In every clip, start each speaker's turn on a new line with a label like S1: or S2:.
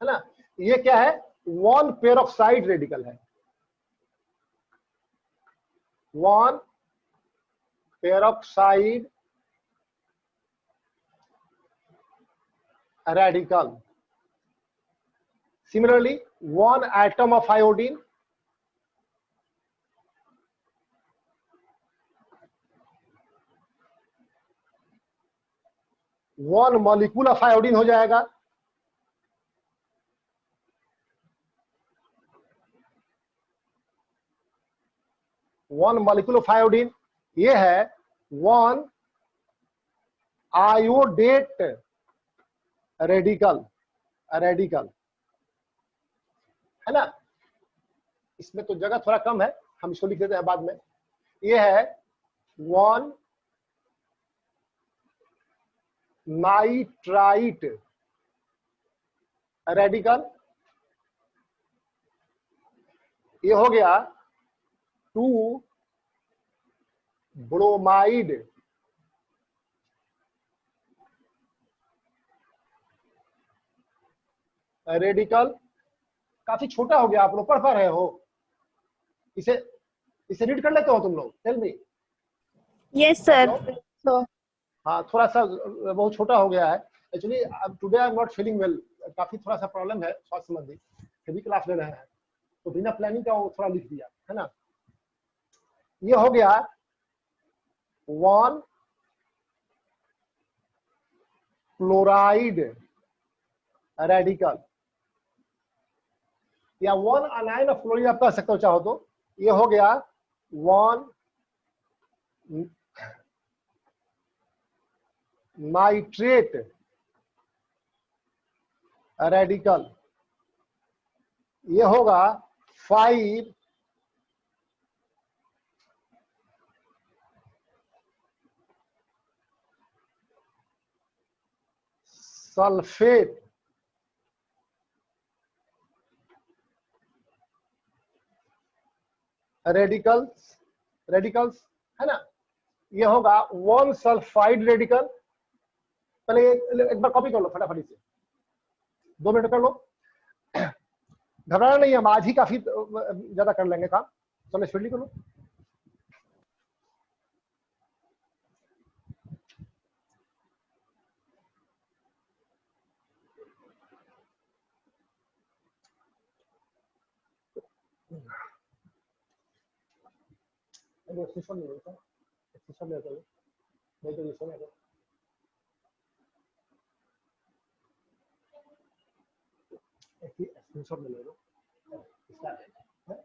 S1: है ना। ये क्या है, 1 पेरोक्साइड रेडिकल है, 1 peroxide radical. Similarly, 1 atom of iodine, one molecule of iodine हो जाएगा, वन मॉलिक्यूल ऑफ आयोडीन। ये है 1 आयोडेट रेडिकल, रेडिकल है ना। इसमें तो जगह थोड़ा कम है, हम इसको लिख देते हैं बाद में। ये है 1 नाइट्राइट रेडिकल। ये हो गया 2 ब्रोमाइड रेडिकल। काफी छोटा हो गया, आप लोग पढ़ पा रहे हो? इसे रीड कर लेते हो तुम लोग? Tell me.
S2: Yes sir.
S1: हाँ, थोड़ा सा बहुत छोटा हो गया है actually. Today I am not feeling well, काफी थोड़ा सा प्रॉब्लम है स्वास्थ्य संबंधी, सभी क्लास ले रहे हैं तो बिना प्लानिंग का वो थोड़ा लिख दिया है ना। ये हो गया 1 क्लोराइड रेडिकल या 1 अनायन ऑफ क्लोरीन आप कह सकते हो चाहो तो। ये हो गया 1 नाइट्रेट रेडिकल। ये होगा 5 सल्फेट रेडिकल्स है ना। ये होगा 1 सल्फाइड रेडिकल। पहले एक बार कॉपी कर लो फटाफट से, 2 मिनट कर लो, घबराना नहीं, हम आज ही काफी ज्यादा कर लेंगे काम। चलो स्पीडली करो। शीशम ले लो, शीशम ले लो, नहीं तो शीशम ले लो। स्क्रीनशॉट ले लो इसका है?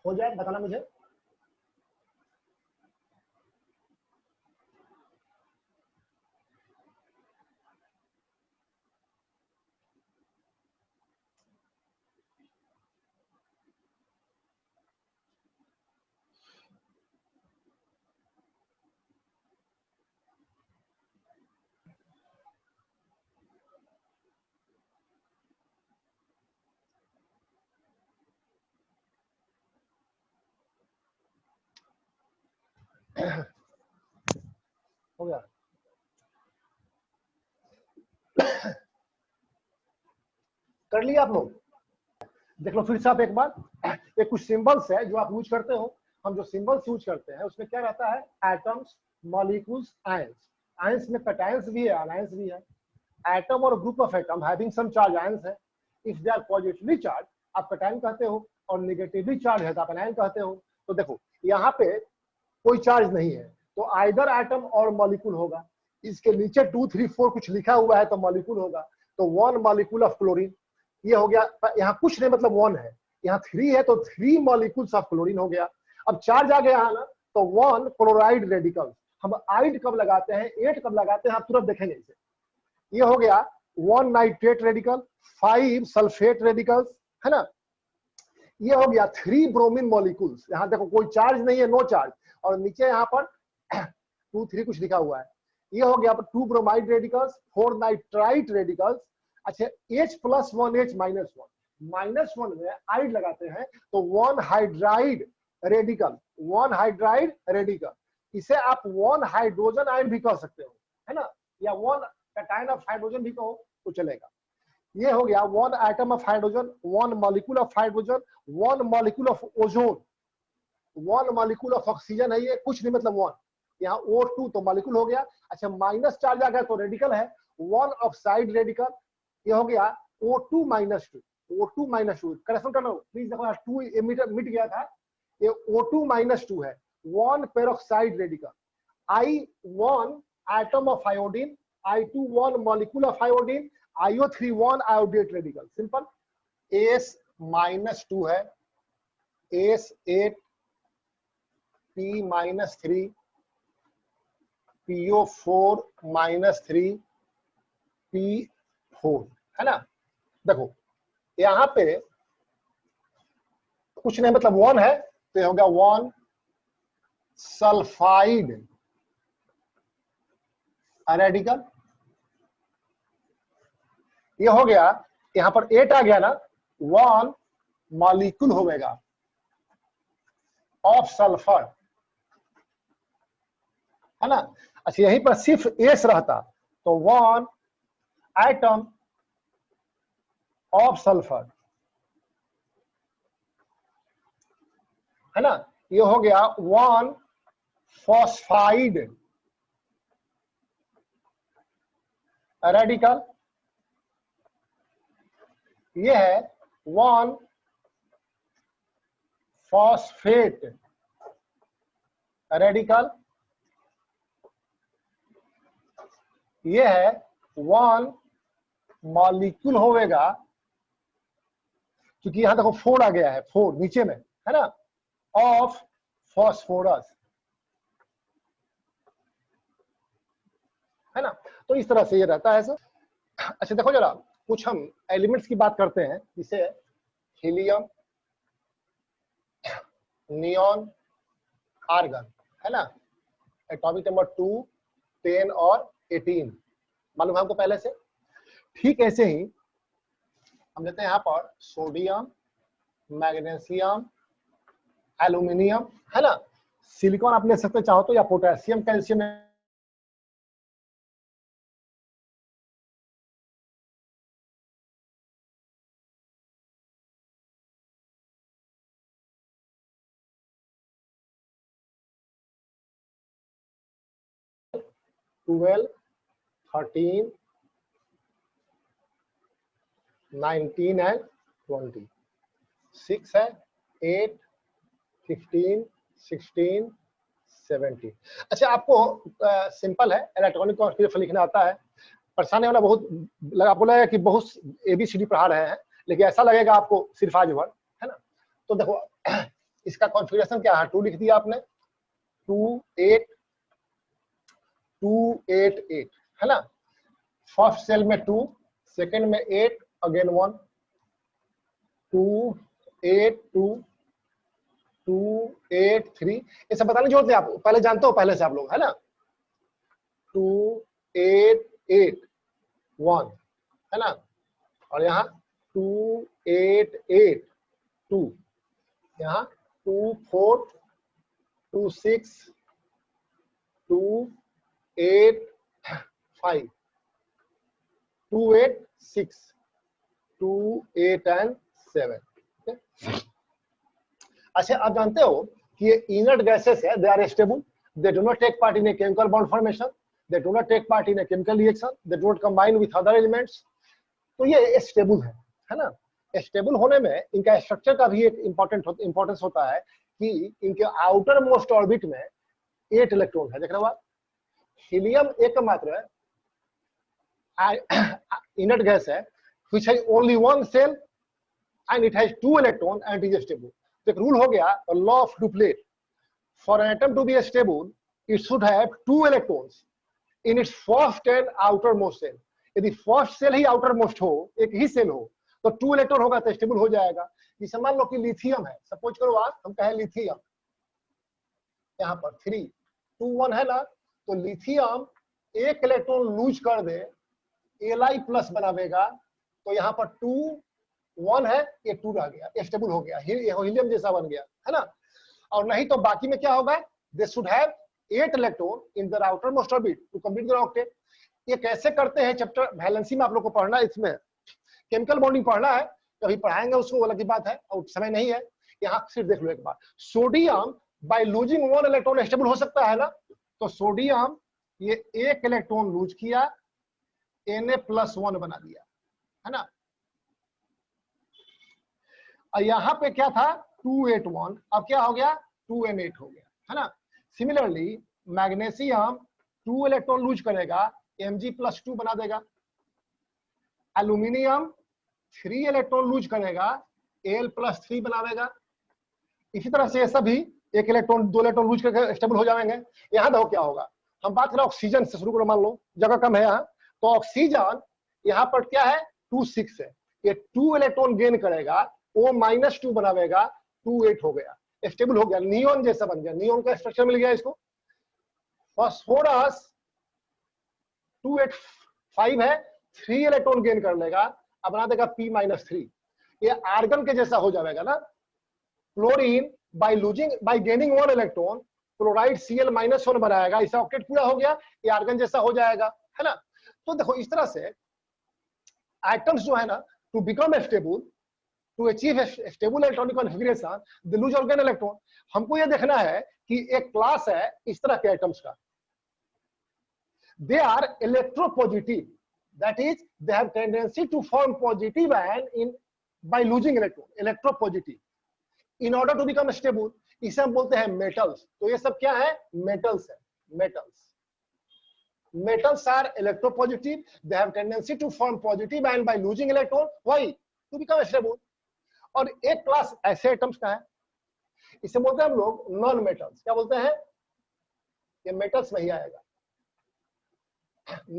S1: हो जाए बताना मुझे। हो गया। कर लिया आप लोग? देख लो फिर से आप एक बार। ये कुछ सिंबल्स है जो आप यूज करते हो। हम जो सिंबल्स यूज करते हैं उसमें क्या रहता है, एटम्स, मॉलिक्यूल्स, आयंस। आयंस में कैटायंस भी है, अनायंस भी है। एटम और group of atom having some charge ions है। If they are positively charge आप कैटायन कहते हो, और नेगेटिवली चार्ज है तो आप अनायन कहते हो। तो देखो यहाँ पे कोई चार्ज नहीं है तो आइदर एटम और मॉलिक्यूल होगा। इसके नीचे 2, 3, 4 कुछ लिखा हुआ है तो मॉलिक्यूल होगा। तो 1 मॉलिक्यूल ऑफ क्लोरीन, ये हो गया। यहाँ कुछ नहीं मतलब 1 है, यहाँ 3 है तो 3 मॉलिक्यूल्स ऑफ क्लोरीन हो गया। अब चार्ज आ गया है ना, तो 1 क्लोराइड रेडिकल। हम आइड कब लगाते हैं, 8 कब लगाते हैं, आप तुरंत देखेंगे इसे। ये हो गया 1 नाइट्रेट रेडिकल, 5 सल्फेट रेडिकल्स है ना। ये हो गया 3 ब्रोमीन मॉलिक्यूल्स। यहाँ देखो कोई चार्ज नहीं है, नो चार्ज। और नीचे यहाँ पर 2 3 कुछ लिखा हुआ है। ये हो गया 2 ब्रोमाइड रेडिकल्स, 4 नाइट्राइट रेडिकल्स। अच्छा H+1H -1 में आइड लगाते हैं तो 1 हाइड्राइड रेडिकल, 1 हाइड्राइड रेडिकल। इसे आप 1 हाइड्रोजन आयन भी कह सकते हो, है ना, या 1 कैटायन ऑफ हाइड्रोजन भी कहो तो चलेगा। ये हो गया 1 atom of hydrogen, 1 molecule of hydrogen, 1 molecule of ozone, 1 molecule of oxygen है ये, कुछ नहीं मतलब 1। यहाँ O2 तो मॉलिक्यूल हो गया। अच्छा माइनस चार्ज आ गया तो रेडिकल है, 1 ऑक्साइड रेडिकल। ये हो गया O2 -2, O2 -2 करेक्शन करना प्लीज। देखो 2 मिट गया था, ये O2 -2 है, 1 peroxide radical. I1 atom of iodine, I2 1 molecule of iodine, IO3 1 iodate radical. Simple. S -2 है, S8 P-3, PO4 -3 P4, है ना। देखो यहां पे कुछ नहीं मतलब 1 है तो ये हो गया 1 सल्फाइड रेडिकल। ये हो गया, यहां पर 8 आ गया ना, 1 मॉलिक्यूल होगा ऑफ सल्फर, है ना। अच्छा यहीं पर सिर्फ एस रहता तो 1 एटम ऑफ सल्फर, है ना। ये हो गया 1 फॉस्फाइड रेडिकल। ये है 1 फॉस्फेट रेडिकल। ये है 1 मॉलिक्यूल होगा, क्योंकि यहां देखो 4 आ गया है, 4 नीचे में, है ना, ऑफ फॉस्फोरस, है ना। तो इस तरह से ये रहता है सर। अच्छा देखो जरा कुछ हम एलिमेंट्स की बात करते हैं, जिसे हीलियम, नियॉन, आर्गन, है ना। एटॉमिक नंबर 2, 10 और 18 मालूम है हमको पहले से। ठीक ऐसे ही हम लेते हैं यहाँ पर सोडियम, मैग्नीशियम, एल्यूमिनियम, है ना। सिलिकॉन आप ले सकते चाहो तो, या पोटेशियम, कैल्शियम। ट्वेल्व, 13, 19 एंड 20, 6 है, 8, 15, 16, 17। अच्छा आपको सिंपल है, इलेक्ट्रॉनिक कॉन्फ़िगरेशन लिखना आता है। परेशानी वाला बहुत आपको लगेगा कि बहुत ABCD पढ़ा रहे हैं, लेकिन ऐसा लगेगा आपको सिर्फ आज भर, है ना। तो देखो इसका कॉन्फ़िगरेशन क्या है, 2 लिख दिया आपने, 2 8 2 8 8, है ना। फर्स्ट सेल में 2, सेकंड में 8, अगेन 1, 2 8 2 2 8 3। ये सब बताने जोड़ते हैं आप पहले जानते हो पहले से आप लोग, है ना। 2 8 8 1, है ना। और यहाँ 2 8 8 2, यहाँ 2 4 2 6 2 8 5 2 8 6 2 8 एंड 7। अच्छा आप जानते हो कि ये इनर्ट गैसेस है, they are stable, they do not take part in a chemical bond formation, they do not take part in a chemical reaction, they do not combine with other elements. तो ये stable है ना। Stable होने में इनका structure का भी एक इंपॉर्टेंस होता है कि इनके आउटर मोस्ट ऑर्बिट में 8 इलेक्ट्रॉन है। देख रहे हो आप, हीलियम एकमात्र इनर्ट गैस है which has only 1 cell and it has 2 electron and it is stable. तो एक रूल हो गया, law of duplet. For an atom to be stable it should have 2 electrons in its first and outermost shell. यदि first shell ही outermost हो, एक ही cell हो, तो 2 इलेक्ट्रॉन होगा तो स्टेबल हो जाएगा। जैसे मान लो कि लिथियम है, सपोज करो आप, हम कहें लिथियम, यहाँ पर 3 2 1 है ना, तो लिथियम एक इलेक्ट्रॉन लूज कर दे, Li प्लस बनावेगा, तो यहाँ पर 2 1 है, ये 2 रह गया, स्टेबल हो गया, हीलियम जैसा बन गया, है ना। और नहीं तो बाकी में क्या होगा, they should have 8 electron in the outermost orbit to complete the octet. ये कैसे करते हैं चैप्टर वैलेंसी में आप लोग को पढ़ना है, इसमें केमिकल बॉन्डिंग पढ़ना है, कभी पढ़ाएंगे उसको, अलग की बात है, और समय नहीं है। यहाँ सिर्फ देख लो एक बार, sodium by losing 1 electron stable हो सकता है ना, तो सोडियम ये 1 इलेक्ट्रॉन लूज किया, Na+1 बना दिया, है ना। और यहाँ पे क्या था 281, अब क्या हो गया 2n8 हो गया, है ना। सिमिलरली मैग्नीशियम 2 इलेक्ट्रॉन लूज करेगा, Mg+2 बना देगा। एल्यूमिनियम 3 इलेक्ट्रॉन लूज करेगा, Al+3 बनावेगा। इसी तरह से सभी 1 इलेक्ट्रॉन 2 इलेक्ट्रॉन लूज करके स्टेबल हो जाएंगे। यहाँ देखो क्या होगा, हम बात करें ऑक्सीजन से शुरू करो, मान लो जगह कम है यहाँ, तो ऑक्सीजन यहाँ पर क्या है 2 6 है, ये 2 इलेक्ट्रॉन गेन करेगा, O-2 बनावेगा, 2 8 हो गया, स्टेबल हो गया, नियोन जैसा बन गया, नियोन का स्ट्रक्चर मिल गया इसको। फास्फोरस 2 8 5 है, 3 इलेक्ट्रॉन गेन कर लेगा, अब बना देगा P-3, ये आर्गन के जैसा हो जाएगा ना। Chlorine bye gaining 1 electron, chloride Cl-1 बनाएगा, इसका ऑक्टेट पूरा हो गया, ये आर्गन जैसा हो जाएगा, है ना। तो देखो इस तरह से एटम्स जो है ना, to become stable, to achieve stable electronic configuration, they lose or gain electron. हमको ये देखना है कि एक क्लास है इस तरह के एटम्स का, they are electropositive, that is they have tendency to form positive ion in by losing electron, electropositive in order to become stable, इसे हम बोलते हैं मेटल्स। तो ये सब क्या है, मेटल्स है, metals. Metals are electropositive, they have tendency to form positive ion by losing electron, why to become stable। और एक क्लास ऐसे एटम्स का है, इसे बोलते हैं हम लोग नॉन मेटल्स। क्या बोलते हैं, ये मेटल्स में ही आएगा,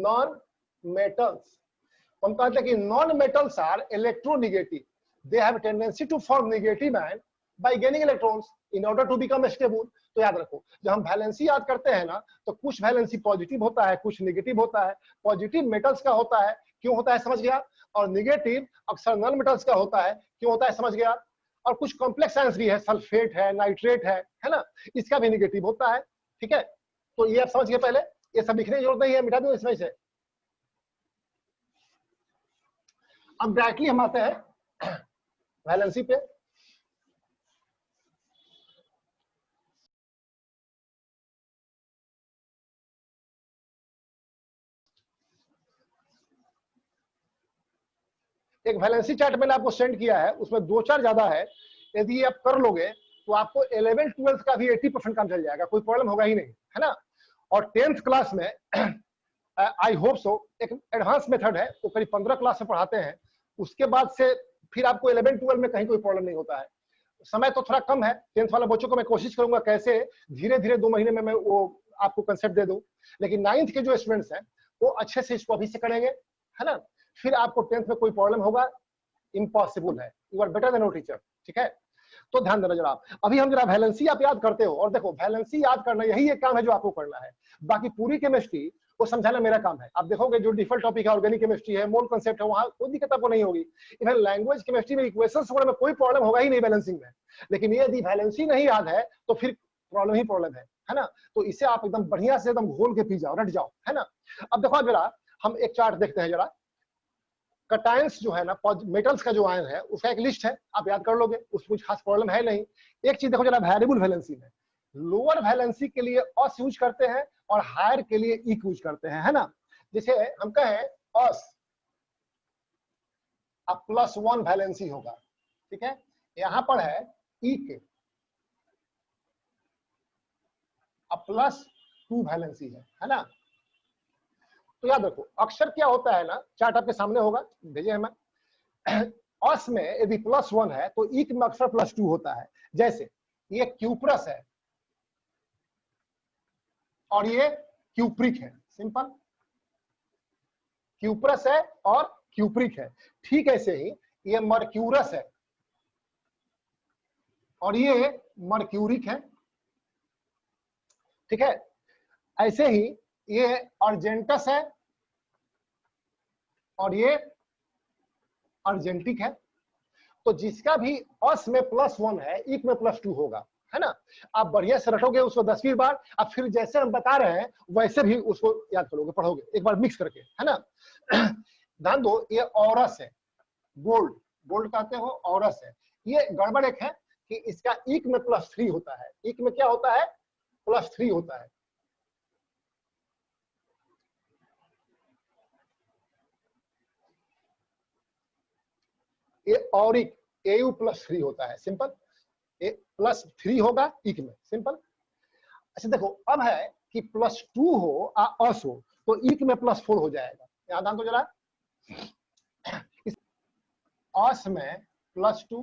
S1: नॉन मेटल्स। हम कहते हैं कि non metals are electronegative, they have tendency to form negative ion by gaining electrons in order to become stable. तो याद रखो, जब हम वैलेंसी याद करते हैं ना, तो कुछ वैलेंसी पॉजिटिव होता है, कुछ नेगेटिव होता है। पॉजिटिव मेटल्स का होता है, क्यों होता है समझ गया, और नेगेटिव अक्सर नॉन मेटल्स का होता है, क्यों होता है समझ गया। और कुछ कॉम्प्लेक्स आयंस भी है, सल्फेट है, नाइट्रेट है ना, इसका भी नेगेटिव होता है, ठीक है। तो ये आप समझ गए, पहले ये सब लिखने की जरूरत नहीं है, मिटा दो इसमें से। अब डायरेक्टली हम आते हैं वैलेंसी पे। एक वैलेंसी चार्ट मैंने आपको सेंड किया है, उसमें 2-4 ज्यादा है, यदि आप कर लोगे तो आपको 11th 12th का भी 80% काम चल जाएगा, कोई प्रॉब्लम होगा ही नहीं, है ना। और 10th क्लास में आई होप सो एक एडवांस मेथड है, वो करीब 15 क्लास में पढ़ाते हैं, उसके बाद से फिर आपको 11 12 में कहीं कोई प्रॉब्लम नहीं होता है। समय तो थोड़ा कम है, 10th वाले बच्चों को मैं कोशिश करूंगा कैसे धीरे धीरे 2 महीने में मैं वो आपको कंसेप्ट दे दूं, लेकिन 9th के जो स्टूडेंट्स हैं वो अच्छे से इसको अभी से करेंगे, है ना। फिर आपको 10th में कोई प्रॉब्लम होगा इम्पॉसिबल है, you are better than no teacher, ठीक है। तो ध्यान देना जरा, अभी हम जरा वैलेंसी आप याद करते हो, और देखो वैलेंसी याद करना यही एक काम है जो आपको करना है, बाकी पूरी केमिस्ट्री वो समझाना मेरा काम है। आप देखोगे जो डिफॉल्ट टॉपिक है ऑर्गेनिक केमिस्ट्री है, मोल कांसेप्ट है, वहां कोई दिक्कत आपको नहीं होगी। इवन लैंग्वेज केमिस्ट्री में इक्वेशंस वगैरह में कोई प्रॉब्लम होगा ही नहीं बैलेंसिंग में, लेकिन ये यदि वैलेंसी नहीं याद है तो फिर प्रॉब्लम ही प्रॉब्लम है ना। तो इसे आप एकदम बढ़िया से एकदम घोल के पी जाओ, रट जाओ, है ना। अब देखो जरा हम एक चार्ट देखते हैं जरा, कटायंस जो है ना, मेटल्स का जो आयन है उसका एक लिस्ट है, आप याद कर लोगे, उसमें कुछ खास प्रॉब्लम है नहीं। एक चीज देखो जरा, वेरिएबल वैलेंसी में लोअर वैलेंसी के लिए अस यूज करते हैं और हायर के लिए इक यूज करते हैं, है ना। जैसे हम कहें अस, अब +1 वैलेंसी होगा, ठीक है, यहां पर है इक, अब +2 वैलेंसी है ना। तो याद रखो अक्सर क्या होता है ना, चार्ट आपके सामने होगा, भेजे हमें, अस में यदि +1 है तो इक में अक्सर +2 होता है। जैसे ये क्यूप्रस है और ये क्यूप्रिक है, सिंपल, क्यूप्रस है और क्यूप्रिक है। ठीक ऐसे ही ये मर्क्यूरस है और ये मर्क्यूरिक है, ठीक है। ऐसे ही ये अर्जेंटस है और ये अर्जेंटिक है। तो जिसका भी अस में +1 है, इक में +2 होगा, है ना। आप बढ़िया से रटोगे उसको 10वीं बार, अब फिर जैसे हम बता रहे हैं वैसे भी उसको याद करोगे, पढ़ोगे एक बार मिक्स करके, है ना। ध्यान दो, ये औरस है, गोल्ड, गोल्ड कहते हो, औरस है। ये गड़बड़ एक है कि इसका इक में +3 होता है। इक में क्या होता है? +3 होता है। ये औरिक AU +3 होता है, सिंपल। +3 होगा इक में, सिंपल। अच्छा देखो, अब है कि +2 हो अस हो तो इक में +4 हो जाएगा। याद आन तो जरा, इस अस में +2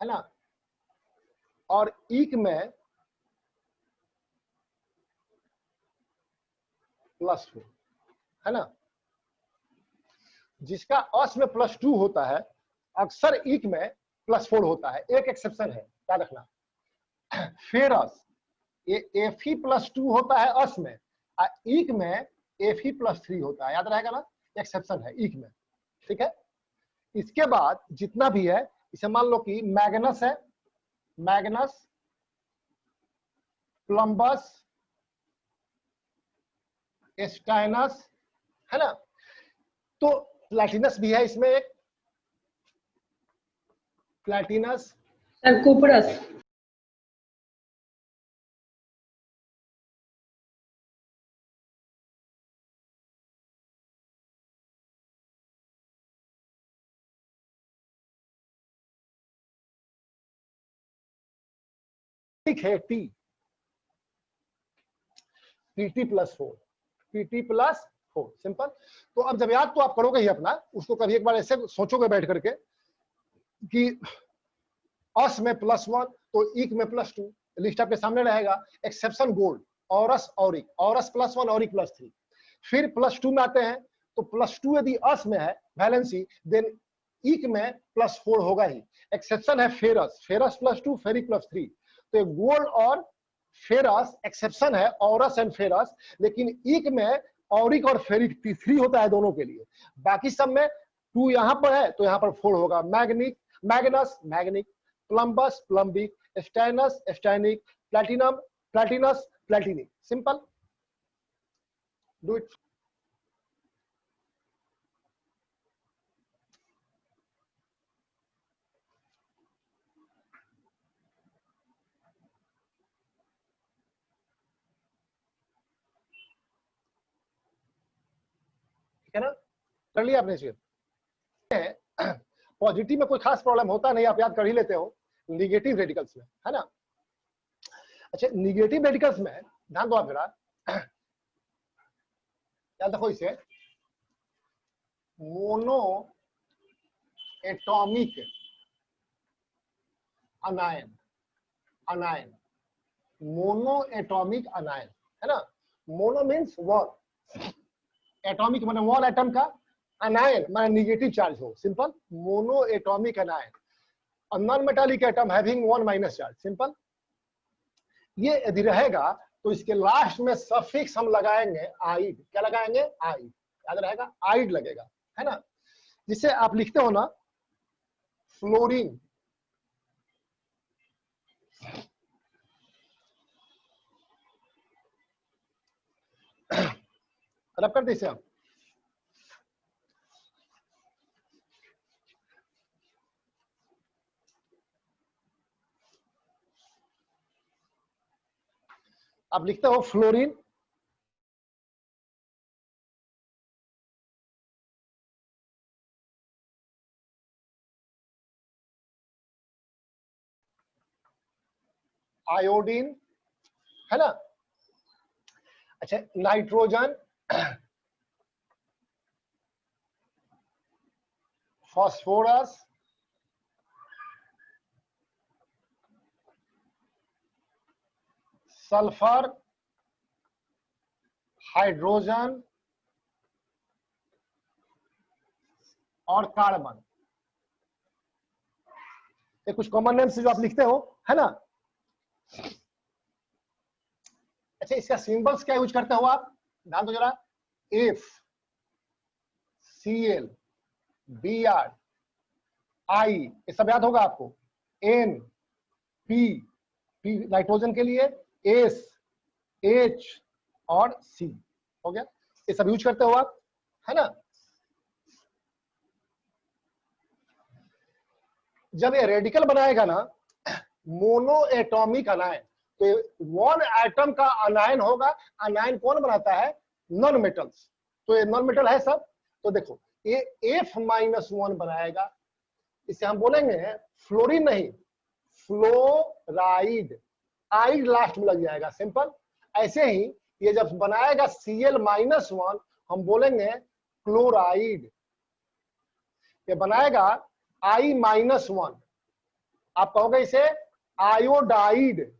S1: है ना, और इक में +4 है ना। जिसका अस में +2 होता है अक्सर इक में +4 होता है। एक एक्सेप्शन है, याद रखना, फेरस ये Fe +2 होता है अस में, और इक में Fe +3 होता है, याद रहेगा ना, एक्सेप्शन है इक में, ठीक है। इसके बाद जितना भी है, इसे मान लो कि मैग्नस है, मैग्नस, प्लम्बस, स्टाइनस, है ना। तो प्लैटिनस भी है इसमें एक, प्लैटिनस,
S3: कुपरस,
S1: है टी, PT +4, PT +4, सिंपल। तो अब जब याद तो आप करोगे ही अपना, उसको कभी एक बार ऐसे सोचोगे बैठ करके कि अस में +1 तो इक में +2, लिस्ट आपके सामने रहेगा। Exception gold, aurous auric, aurous +1 auric +3। फिर +2 में आते हैं, तो +2 यदि अस में है वैलेंसी, देन इक में +4 होगा ही। एक्सेप्शन है फेरस, फेरस +2, फेरिक +3। तो गोल्ड और फेरस एक्सेप्शन है, औरस एंड फेरस, लेकिन इक में औरिक और फेरिक 3 होता है दोनों के लिए। बाकी सब में 2 यहां पर है तो यहां पर 4 होगा। Manganic, manganous, manganic, plumbous, plumbic, stannous, stannic, platinum, platinous, platinic, simple. Do it. ठीक है ना, कर लिया आपने इसमें। पॉजिटिव में कोई खास प्रॉब्लम होता नहीं, आप याद कर ही लेते हो। निगेटिव रेडिकल्स में, है ना। अच्छा, निगेटिव रेडिकल्स में ध्यान दो आप जरा, याद रखो इसे, मोनो एटॉमिक अनायन, अनायन, मोनो एटॉमिक अनायन, है ना। मोनो मीन्स वन, एटॉमिक माने वन एटम का, अनायन माने नेगेटिव चार्ज हो, simple. Mono atomic अनायन, non metallic atom having 1- charge, simple. ये यदि रहेगा तो इसके लास्ट में सफिक्स हम लगाएंगे आइड। क्या लगाएंगे? आइड, याद रहेगा, आइड लगेगा, है ना। जिसे आप लिखते हो ना फ्लोरीन, रब कर दीजिए आप लिखते हो फ्लोरीन, आयोडीन, है ना। अच्छा, नाइट्रोजन, फास्फोरस, सल्फर, हाइड्रोजन और कार्बन। ये कुछ कॉमन नेम्स जो आप लिखते हो, है ना। अच्छा, इसका सिंबल्स क्या यूज करते हो आप, ध्यान दो जरा। एफ, Cl, Br, I, ये सब याद होगा आपको। N, P, P नाइट्रोजन के लिए, S, H और C, हो गया। ये सब यूज करते हो आप, है ना। जब ये रेडिकल बनाएगा ना मोनो एटॉमिक अनायन, तो वन एटम का अनायन होगा। अनायन कौन बनाता है, नॉन मेटल्स। तो ये नॉन मेटल है सब। तो देखो ये F-1 बनाएगा, इसे हम बोलेंगे फ्लोरीन नहीं, फ्लोराइड, आइड लास्ट में लग जाएगा, सिंपल। ऐसे ही ये जब बनाएगा Cl-1 हम बोलेंगे क्लोराइड। ये बनाएगा I-1 आप कहोगे इसे iodide.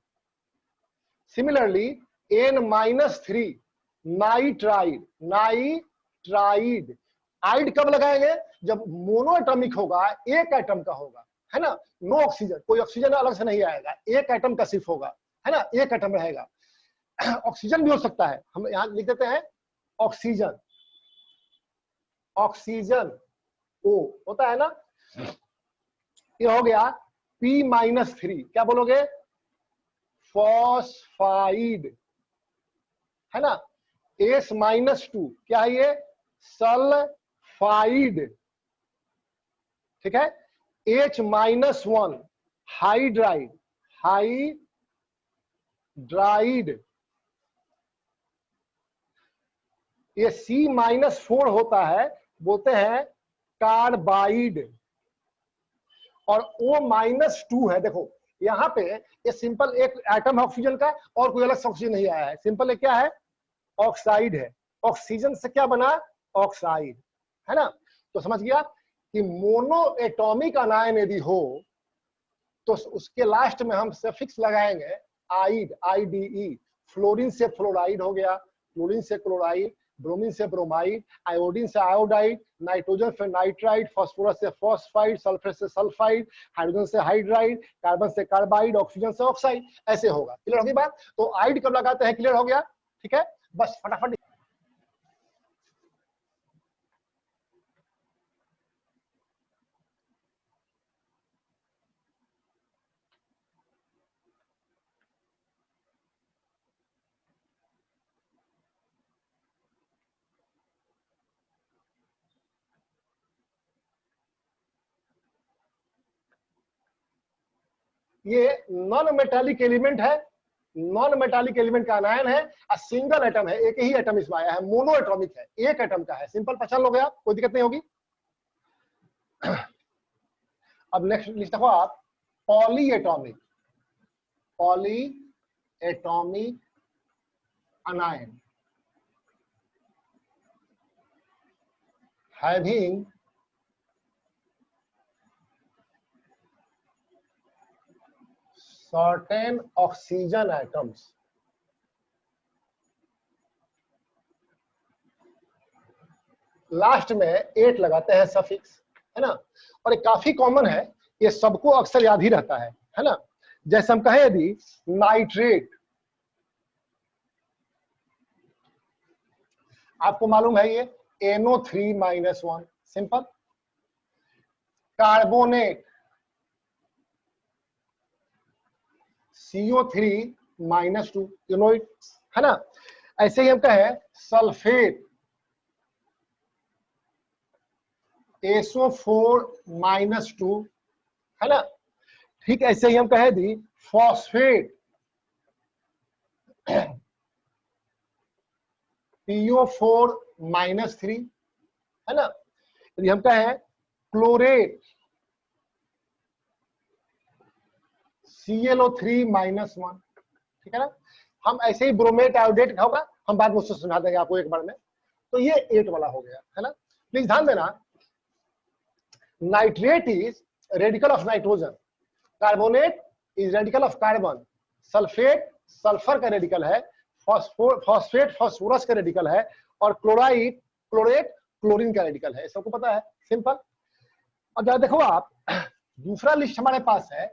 S1: Similarly N-3 nitride, nitride. Ide कब लगाएंगे, जब मोनोएटॉमिक होगा, एक एटम का होगा, है ना। नो ऑक्सीजन, कोई ऑक्सीजन अलग से नहीं आएगा, एक एटम का सिर्फ होगा, है ना, एक एटम रहेगा। ऑक्सीजन भी हो सकता है, हम यहां लिख देते हैं ऑक्सीजन, ऑक्सीजन ओ होता है ना। ये हो गया P-3, क्या बोलोगे, फॉस्फाइड, है ना। S-2 क्या है ये, सल्फाइड, ठीक है। H-1 hydride, hydride. ये C-4 होता है, बोलते हैं कार्बाइड। और O-2 है, देखो यहाँ पे ये सिंपल एक एटम है ऑक्सीजन का, और कोई अलग से ऑक्सीजन नहीं आया है, सिंपल एक क्या है, ऑक्साइड है। ऑक्सीजन से क्या बना, ऑक्साइड, है ना। तो समझ गया कि मोनो एटॉमिक अनायन यदि हो तो उसके लास्ट में हम सफिक्स लगाएंगे आइड, IDE। फ्लोरीन से फ्लोराइड हो गया, क्लोरीन से क्लोराइड, ब्रोमीन से ब्रोमाइड, आयोडीन से आयोडाइड, नाइट्रोजन से नाइट्राइड, फास्फोरस से फॉस्फाइड, सल्फर से सल्फाइड, हाइड्रोजन से हाइड्राइड, कार्बन से कार्बाइड, ऑक्सीजन से ऑक्साइड, ऐसे होगा। क्लियर होगी बात। तो आइड कब लगाते हैं, क्लियर हो गया, ठीक है। बस फटाफट ये नॉन मेटालिक एलिमेंट है, नॉन मेटालिक एलिमेंट का अनायन है, सिंगल एटम है, एक ही एटम इसमें आया है, मोनो एटॉमिक है, एक एटम का है, सिंपल पहचान लो गया, कोई दिक्कत नहीं होगी। अब नेक्स्ट लिस्ट देखो आप, poly atomic, poly atomic अनायन having certain oxygen atoms, last में 8 लगाते हैं सफिक्स, है ना। और ये काफी कॉमन है, ये सबको अक्सर याद ही रहता है ना। जैसे हम कहें यदि नाइट्रेट, आपको मालूम है ये NO3-1, simple. Carbonate CO3-2, you know it, है ना। ऐसे ही हम कहें सल्फेट SO4-2, है ना। ठीक ऐसे ही हम कहें दी फॉस्फेट PO4-3, है ना। यदि हम कहें क्लोरेट ClO3-1, ठीक है ना। हम ऐसे ही ब्रोमेट आयोडेट होगा, हम बाद में उससे सुना देंगे आपको एक बार में। तो ये 8 वाला हो गया, है ना। प्लीज ध्यान देना, nitrate is radical of nitrogen, carbonate is radical of carbon, sulphate sulphur का रेडिकल है, फॉस्फेट फास्फोरस का रेडिकल है, और क्लोराइड क्लोरेट क्लोरीन का रेडिकल है, सबको पता है, सिंपल। और जरा देखो आप, दूसरा लिस्ट हमारे पास है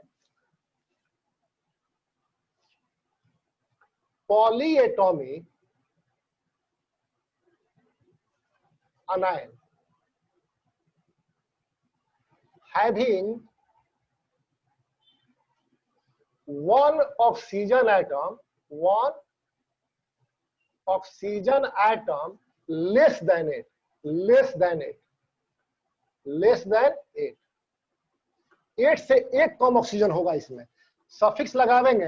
S1: polyatomic anion having one oxygen atom less than 8 से एक कम ऑक्सीजन होगा। इसमें सफिक्स लगावेंगे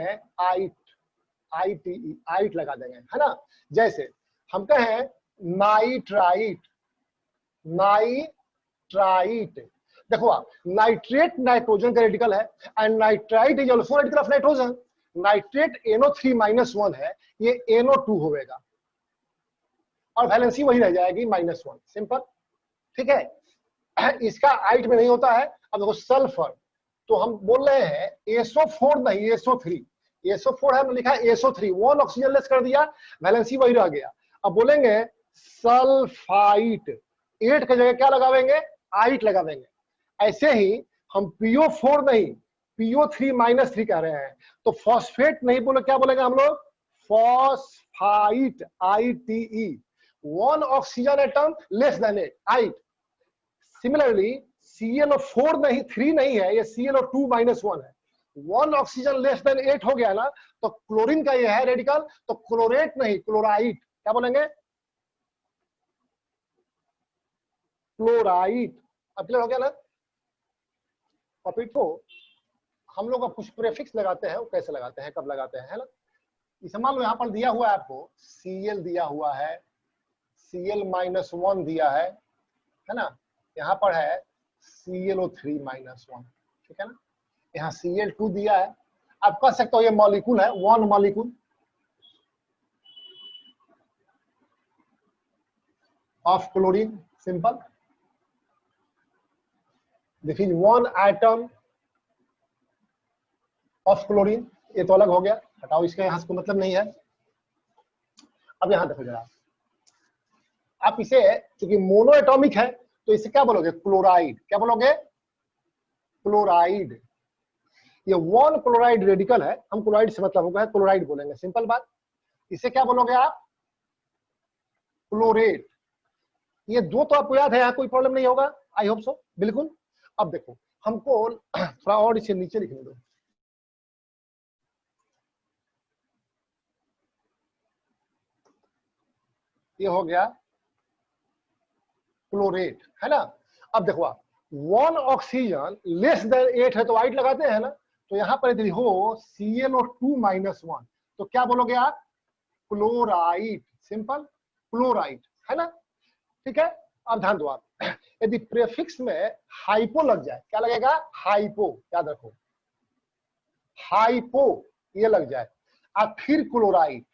S1: आइट लगा देंगे, है ना। जैसे हम कहें नाइट्राइट, देखो आप, नाइट्रेट नाइट्रोजन का रेडिकल है and nitrite is also radical of nitrogen. Nitrate NO3-1 है, ये NO2 होगा और वैलेंसी वही रह जाएगी -1, सिंपल, ठीक है। इसका आइट में नहीं होता है। अब देखो सल्फर, तो हम बोल रहे हैं SO4 नहीं SO3, SO4 है, लिखा है SO3, 1 ऑक्सीजन लेस कर दिया, वैलेंसी वही रह गया। अब बोलेंगे सल्फाइट, 8 की जगह क्या लगावेंगे, आइट लगावेंगे। ऐसे ही हम PO4 नहीं PO3-3 कह रहे हैं, तो फॉस्फेट नहीं बोले, क्या बोलेंगे हम लोग, phosphite, ITE, 1 oxygen atom less than 8। Similarly ClO4 नहीं 3 नहीं है, ये ClO2-1 है, 1 ऑक्सीजन लेस देन 8 हो गया ना, तो क्लोरीन का ये है रेडिकल, तो क्लोरेट नहीं क्लोराइड, क्या बोलेंगे, क्लोराइड। अब क्लियर हो गया ना। टॉपिक को हम लोग कुछ प्रीफिक्स लगाते हैं, वो कैसे लगाते हैं, कब लगाते हैं, है ना। इसे मान लो यहाँ पर दिया हुआ है आपको Cl दिया हुआ है, Cl-1 दिया है ना। यहाँ पर है ClO3-1, ठीक है ना। यहाँ Cl2 दिया है। आप कह सकते हो ये मॉलिक्यूल है, 1 molecule of chlorine, simple. This is 1 atom of chlorine, ये तो अलग हो गया, हटाओ इसका, यहां से कोई मतलब नहीं है। अब यहां देखो जरा, आप इसे क्योंकि मोनो एटॉमिक है तो इसे क्या बोलोगे, क्लोराइड, क्या बोलोगे, क्लोराइड। ये 1 क्लोराइड रेडिकल है, हम क्लोराइड से मतलब होगा क्लोराइड बोलेंगे, सिंपल बात। इसे क्या बोलोगे आप, क्लोरेट। ये दो तो आपको याद है, यहाँ कोई प्रॉब्लम नहीं होगा, आई होप सो, बिल्कुल। अब देखो हमको थोड़ा और इसे नीचे लिखने दो, ये हो गया क्लोरेट, है ना। अब देखो आप, 1 ऑक्सीजन लेस देन 8 है तो आइट लगाते हैं ना, तो यहां पर यदि हो ClO2-1 तो क्या बोलोगे आप, क्लोराइड, सिंपल, क्लोराइड, है ना, ठीक है। अब ध्यान दो आप, यदि प्रीफिक्स में हाइपो लग जाए, क्या लगेगा, हाइपो, याद रखो, हाइपो ये लग जाए, और फिर क्लोराइड,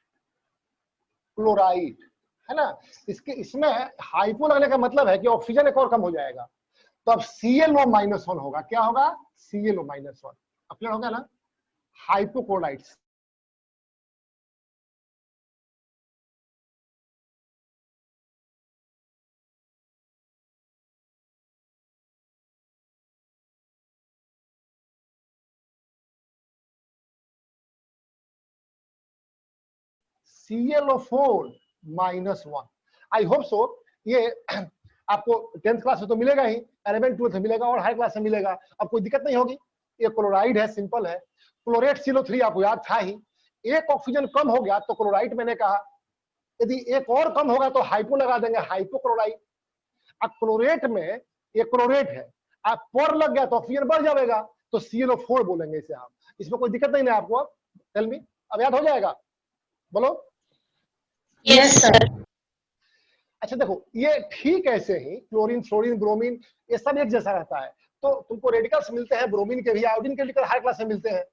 S1: क्लोराइड, है ना। इसमें हाइपो लगने का मतलब है कि ऑक्सीजन एक और कम हो जाएगा, तो अब ClO-1 होगा, क्या होगा, ClO-1। अब क्लियर हो गया ना, hypochloride. ClO4-1, I hope so. ये आपको 10th क्लास में तो मिलेगा ही, 11th 12th में मिलेगा और हाई क्लास में मिलेगा, अब कोई दिक्कत नहीं होगी। ये क्लोराइड है, सिंपल है। क्लोरेट ClO3 आपको याद था ही, एक ऑक्सीजन कम हो गया तो क्लोराइड मैंने कहा, यदि एक और कम होगा तो हाइपो लगा देंगे, हाइपोक्लोराइड। अब क्लोरेट में ये क्लोरेट है, आप पर लग गया तो ऑक्सीजन बढ़ जाएगा, तो ClO4 बोलेंगे इसे हम, इसमें कोई दिक्कत नहीं है आपको। अब टेल मी, अब याद हो जाएगा, बोलो।
S2: Yes sir.
S1: अच्छा देखो, ये ठीक ऐसे ही क्लोरीन, फ्लोरीन, ब्रोमीन, ये सब एक जैसा रहता है। तो तुमको रेडिकल्स मिलते हैं ब्रोमीन के भी, आयोडीन के रेडिकल हाई क्लास में मिलते हैं,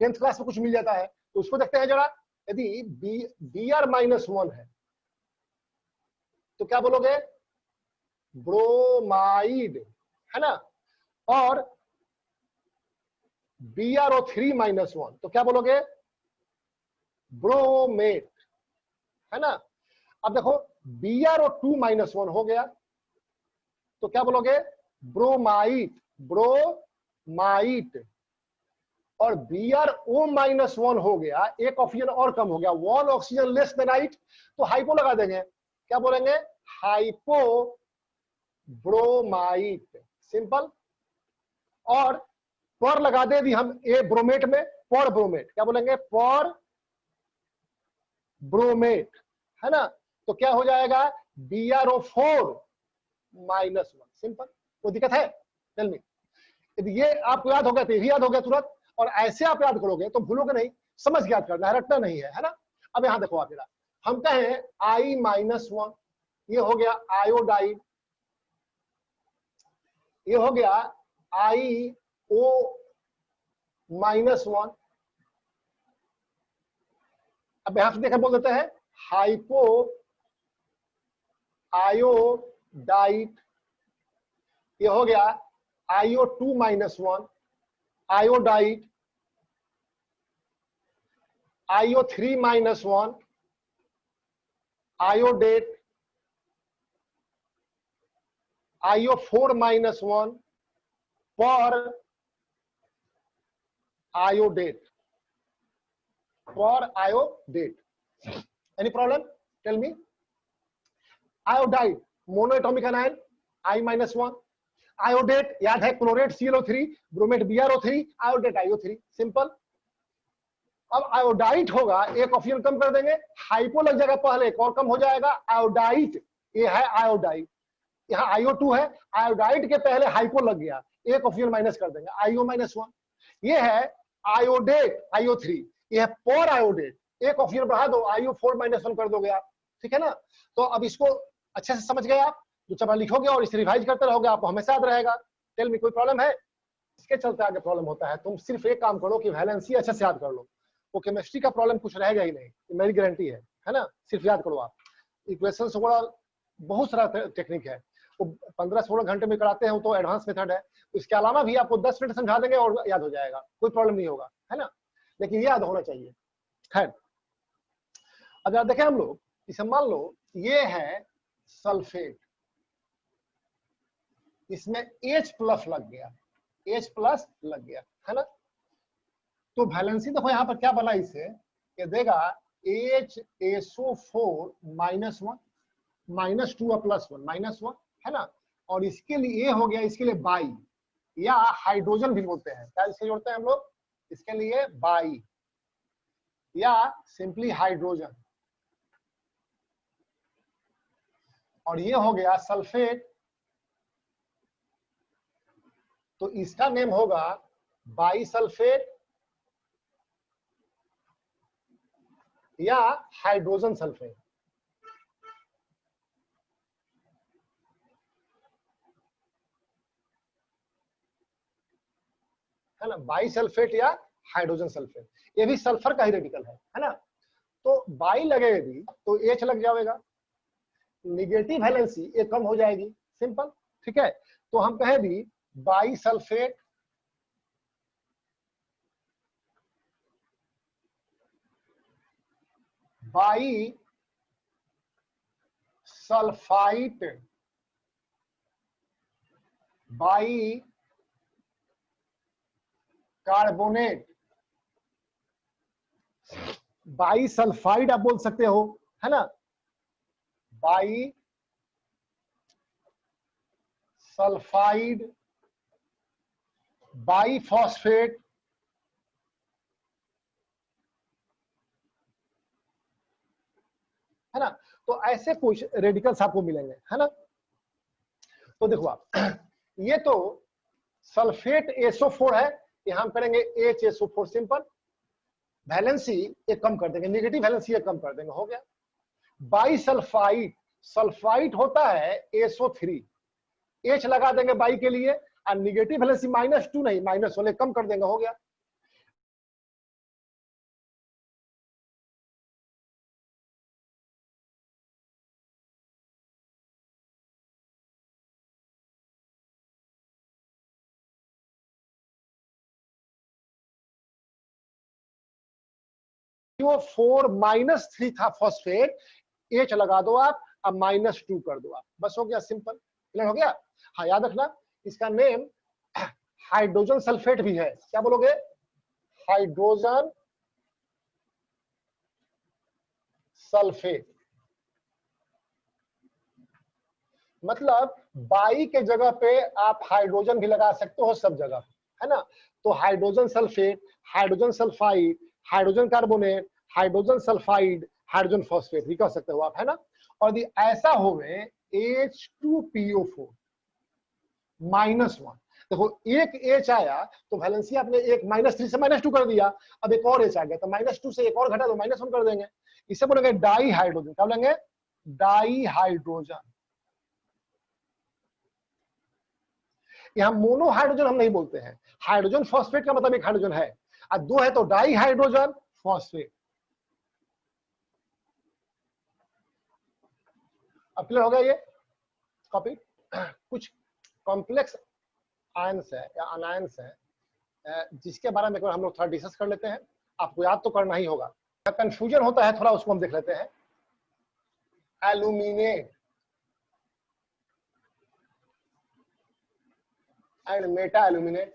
S1: 10th क्लास में कुछ मिल जाता है, तो उसको देखते हैं जरा। यदि Br-1 है तो क्या बोलोगे, ब्रोमाइड, है ना। और BrO3-1 तो क्या बोलोगे, ब्रोमेट, है ना। अब देखो BrO2-1 हो गया तो क्या बोलोगे, ब्रोमाइट, ब्रोमाइट। और BrO-1 हो गया, एक ऑक्सीजन और कम हो गया, 1 ऑक्सीजन लेस देन 8, तो हाइपो लगा देंगे। क्या बोलेंगे? Hypo bromide, simple. और पर लगा दे दी हम ए ब्रोमेट में, पर ब्रोमेट, क्या बोलेंगे? पर ब्रोमेट, है ना। तो क्या हो जाएगा? BrO4-1, simple. कोई दिक्कत है? Tell me. यदि ये आपको याद हो गया तो ये भी याद हो गया तुरंत, और ऐसे आप याद करोगे तो भूलोगे नहीं, समझ के याद करना है, रटना नहीं है, है ना। अब यहां देखो आप, हम कहें I-1, ये हो गया आयोडाइड, ये हो गया IO-1। अब यहां से देखा बोल देते हैं हाइपो आयोडाइड, ये हो गया IO2-1 iodide, IO3-1 iodate, IO4-1 periodate, periodate. Any problem? Tell me. Iodide monoatomic anion I-1, iodate याद है chlorate ClO3, bromate BrO3, iodate IO3, simple. अब आयोडाइट होगा, एक ऑक्सीजन कम कर देंगे, हाइपो लग जाएगा पहले, एक और कम हो जाएगा, आयोडाइट, ये है आयोडाइट, यहाँ IO2 है, आयोडाइट के पहले हाइपो लग गया, एक ऑक्सीजन माइनस कर देंगे, IO-1। ये है आयोडेट IO3, ये है पर आयोडेट, एक ऑक्सीजन बढ़ा दो, IO4-1 कर दोगे आप, ठीक है ना। तो अब इसको अच्छे से समझ गए आप, जो जब लिखोगे और इसे रिवाइज करते रहोगे आपको हमेशा याद रहेगा। टेल मी, कोई प्रॉब्लम है? इसके चलते आगे प्रॉब्लम होता है। तुम सिर्फ एक काम करो कि वैलेंसी अच्छे से याद कर लो, वो केमिस्ट्री का प्रॉब्लम कुछ रहेगा ही नहीं, मेरी गारंटी है ना। सिर्फ याद करो आप, इक्वेशन से बड़ा बहुत सारा टेक्निक है, वो 15-16 घंटे में कराते हैं, तो एडवांस मेथड है। इसके अलावा भी आपको 10 मिनट समझा देंगे और याद हो जाएगा, कोई प्रॉब्लम नहीं होगा, है ना। लेकिन याद होना चाहिए। खैर, अगर देखें हम लोग, इसे मान लो ये है सल्फेट, इसमें H+ लग गया, H+ लग गया, है ना। तो वैलेंसी देखो यहाँ पर क्या बना, इसे ये देगा HSO4-1 -2 और +1 -1, है ना। और इसके लिए ये हो गया, इसके लिए बाई या हाइड्रोजन भी बोलते हैं, क्या इसे जोड़ते हैं हम लोग? इसके लिए बाई या सिंपली हाइड्रोजन। और ये हो गया सल्फेट, तो इसका नेम होगा बाई सल्फेट या हाइड्रोजन सल्फेट, है ना। बाई सल्फेट या हाइड्रोजन सल्फेट, ये भी सल्फर का ही रेडिकल है ना। तो बाई लगेगी तो H लग जाएगा, निगेटिव वैलेंसी ये कम हो जाएगी, सिंपल, ठीक है। तो हम कहें भी by sulphate by sulphite by carbonate, by sulphide आप बोल सकते हो, है ना। बाई सल्फाइड बाई फॉस्फेट, है ना। तो ऐसे कुछ रेडिकल्स आपको मिलेंगे, है ना। तो देखो आप, ये तो सल्फेट SO4 है, यहां हम करेंगे HSO4, सिंपल। वैलेंसी ये कम कर देंगे, नेगेटिव वैलेंसी ये कम कर देंगे, हो गया। बाई सल्फाइड, सल्फाइड होता है SO3, H लगा देंगे बाई के लिए, और निगेटिव वैलेंसी -2 नहीं -1 कम कर देंगे, हो गया। वो 4-3 था फॉस्फेट, H लगा दो आप, अब -2 कर दो आप, बस हो गया, सिंपल, क्लियर हो गया। हाँ, याद रखना इसका नेम हाइड्रोजन सल्फेट भी है, क्या बोलोगे? हाइड्रोजन सल्फेट, मतलब बाई के जगह पे आप हाइड्रोजन भी लगा सकते हो सब जगह, है ना। तो hydrogen sulphate, hydrogen sulphide, hydrogen carbonate, hydrogen sulphide, hydrogen phosphate भी कह सकते हो आप, है ना। और यदि ऐसा होवे H2PO4 -1, देखो एक H आया तो वैलेंसी आपने एक -3 से -2 कर दिया, अब एक और H आ गया तो -2 से एक और घटा तो -1 कर देंगे, इसे बोलेंगे डाई हाइड्रोजन। क्या बोलेंगे? Di hydrogen. यहाँ मोनो हाइड्रोजन हम नहीं बोलते हैं, हाइड्रोजन फॉस्फेट का मतलब एक हाइड्रोजन है, और दो है तो डाई हाइड्रोजन फॉस्फेट। अब क्लियर हो गया ये कॉपी। कुछ कॉम्प्लेक्स आयंस है या अनायंस है जिसके बारे में हम लोग थोड़ा डिस्कस कर लेते हैं, आपको याद तो करना ही होगा, कंफ्यूजन होता है थोड़ा, उसको हम देख लेते हैं। एल्यूमिनेट एंड मेटा एल्यूमिनेट,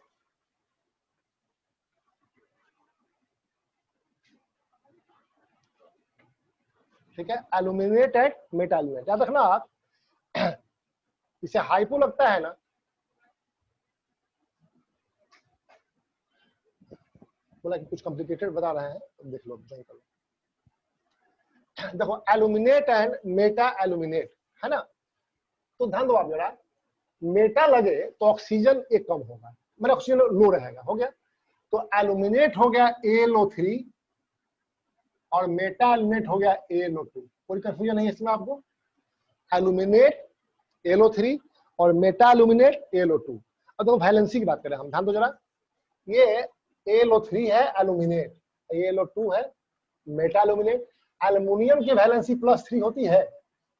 S1: ठीक है। एल्यूमिनेट एंड मेटा एल्यूमिनेट याद रखना आप। इसे हाइपो लगता है ना, बोला कि कुछ कॉम्प्लिकेटेड बता रहे हैं, तो देख लो ज्वाइन कर लो। देखो एल्यूमिनेट एंड मेटा एल्यूमिनेट, है ना। तो ध्यान दो आप जरा, मेटा लगे तो ऑक्सीजन एक कम होगा, मतलब ऑक्सीजन लो रहेगा, हो गया। तो एल्यूमिनेट हो गया AlO3 और मेटा एल्यूमिनेट हो गया AlO2, कोई कंफ्यूजन नहीं है इसमें आपको। एल्यूमिनेट AlO3 और मेटा एल्यूमिनेट AlO2। अब देखो वैलेंसी की बात करें हम, ध्यान दो जरा, ये AlO3 है एल्यूमिनेट, AlO2 है मेटा एल्यूमिनेट। एल्युमिनियम की वैलेंसी +3 होती है,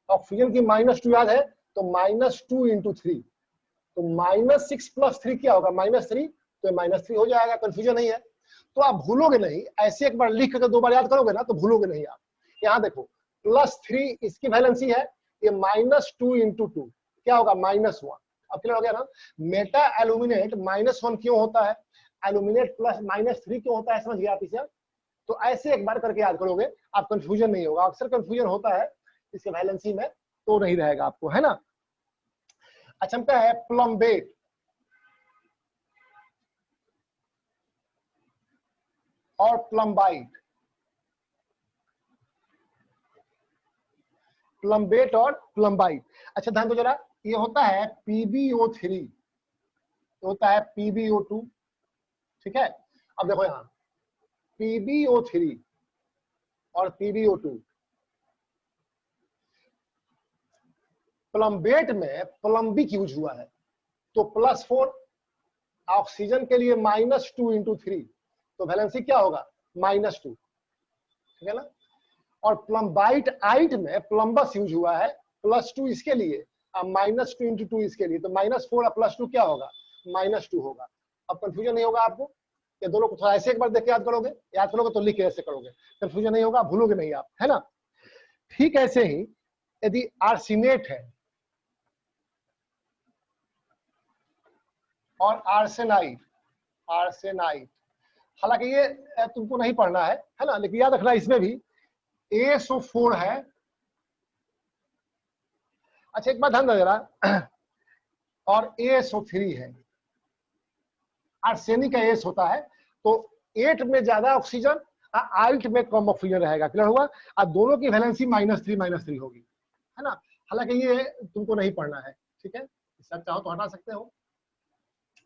S1: ऑक्सीजन की -2 याद है, तो -2 × 3, तो -6 + 3 क्या होगा? -3, तो -3 हो जाएगा, कंफ्यूजन नहीं है। तो आप भूलोगे नहीं, ऐसे एक बार लिख करके दो बार याद करोगे ना तो भूलोगे नहीं आप। यहाँ देखो +3 इसकी वैलेंसी है, ये -2 × 2 क्या होगा? -1। अब क्लियर हो गया ना। मेटा एल्यूमिनेट -1 क्यों होता है, एल्यूमिनेट +-3 क्यों होता है, समझ गया आप इसे। तो ऐसे एक बार करके याद करोगे, आप कंफ्यूजन नहीं होगा। अक्सर कंफ्यूजन होता है इसके वैलेंसी में, तो नहीं रहेगा आपको, है ना। अच्छा क्या है प्लम्बेट, और प्लम्बाइट, प्लम्बेट और प्लम्बाइट। अच्छा ध्यान दो जरा, ये होता है PbO3, होता है PbO2, ठीक है। अब देखो यहाँ PbO3 और PbO2, प्लम्बेट में प्लम्बिक यूज हुआ है, तो +4, ऑक्सीजन के लिए -2 × 3, तो वैलेंसी क्या होगा? -2, ठीक है ना। और प्लम्बाइट आइट में प्लम्बस यूज हुआ है, +2 इसके लिए और -2 × 2 इसके लिए, तो -4 और +2 क्या होगा? -2 होगा। अब कंफ्यूजन नहीं होगा आपको, ये दोनों को थोड़ा ऐसे एक बार देख के याद करोगे, याद करोगे तो लिख के ऐसे करोगे, कंफ्यूजन नहीं होगा, भूलोगे नहीं आप, है ना। ठीक ऐसे ही यदि आर्सेनेट है और आर्सेनाइट, आर्सेनाइट, हालांकि ये तुमको नहीं पढ़ना है ना, लेकिन याद रखना इसमें भी ASO4 है। अच्छा एक बात ध्यान दो जरा, और ASO3 है। आर्सेनिक का एस होता है, तो 8 में ज्यादा ऑक्सीजन, 8 में कम ऑक्सीजन रहेगा, क्लियर हुआ। और दोनों की वैलेंसी -3 होगी, है ना। हालांकि ये तुमको नहीं पढ़ना है, ठीक है, सर चाहो तो हटा सकते हो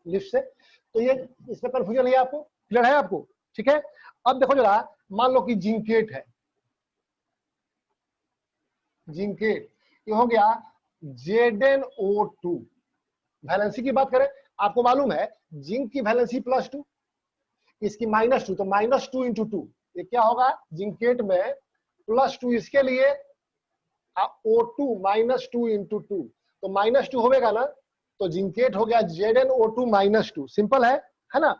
S1: लिस्ट से। तो ये इसमें कंफ्यूजन नहीं है आपको, क्लियर है आपको, ठीक है। अब देखो जरा, मान लो कि जिंकेट है, जिंकेट, ये हो गया ZnO2। वैलेंसी की बात करें, आपको मालूम है जिंक की वैलेंसी +2, इसकी -2, तो -2 × 2, ये क्या होगा? जिंकेट में +2 इसके लिए, O2 -2 × 2, तो -2 होगा ना, तो जिंकेट हो गया ZnO2 -2, सिंपल है ना।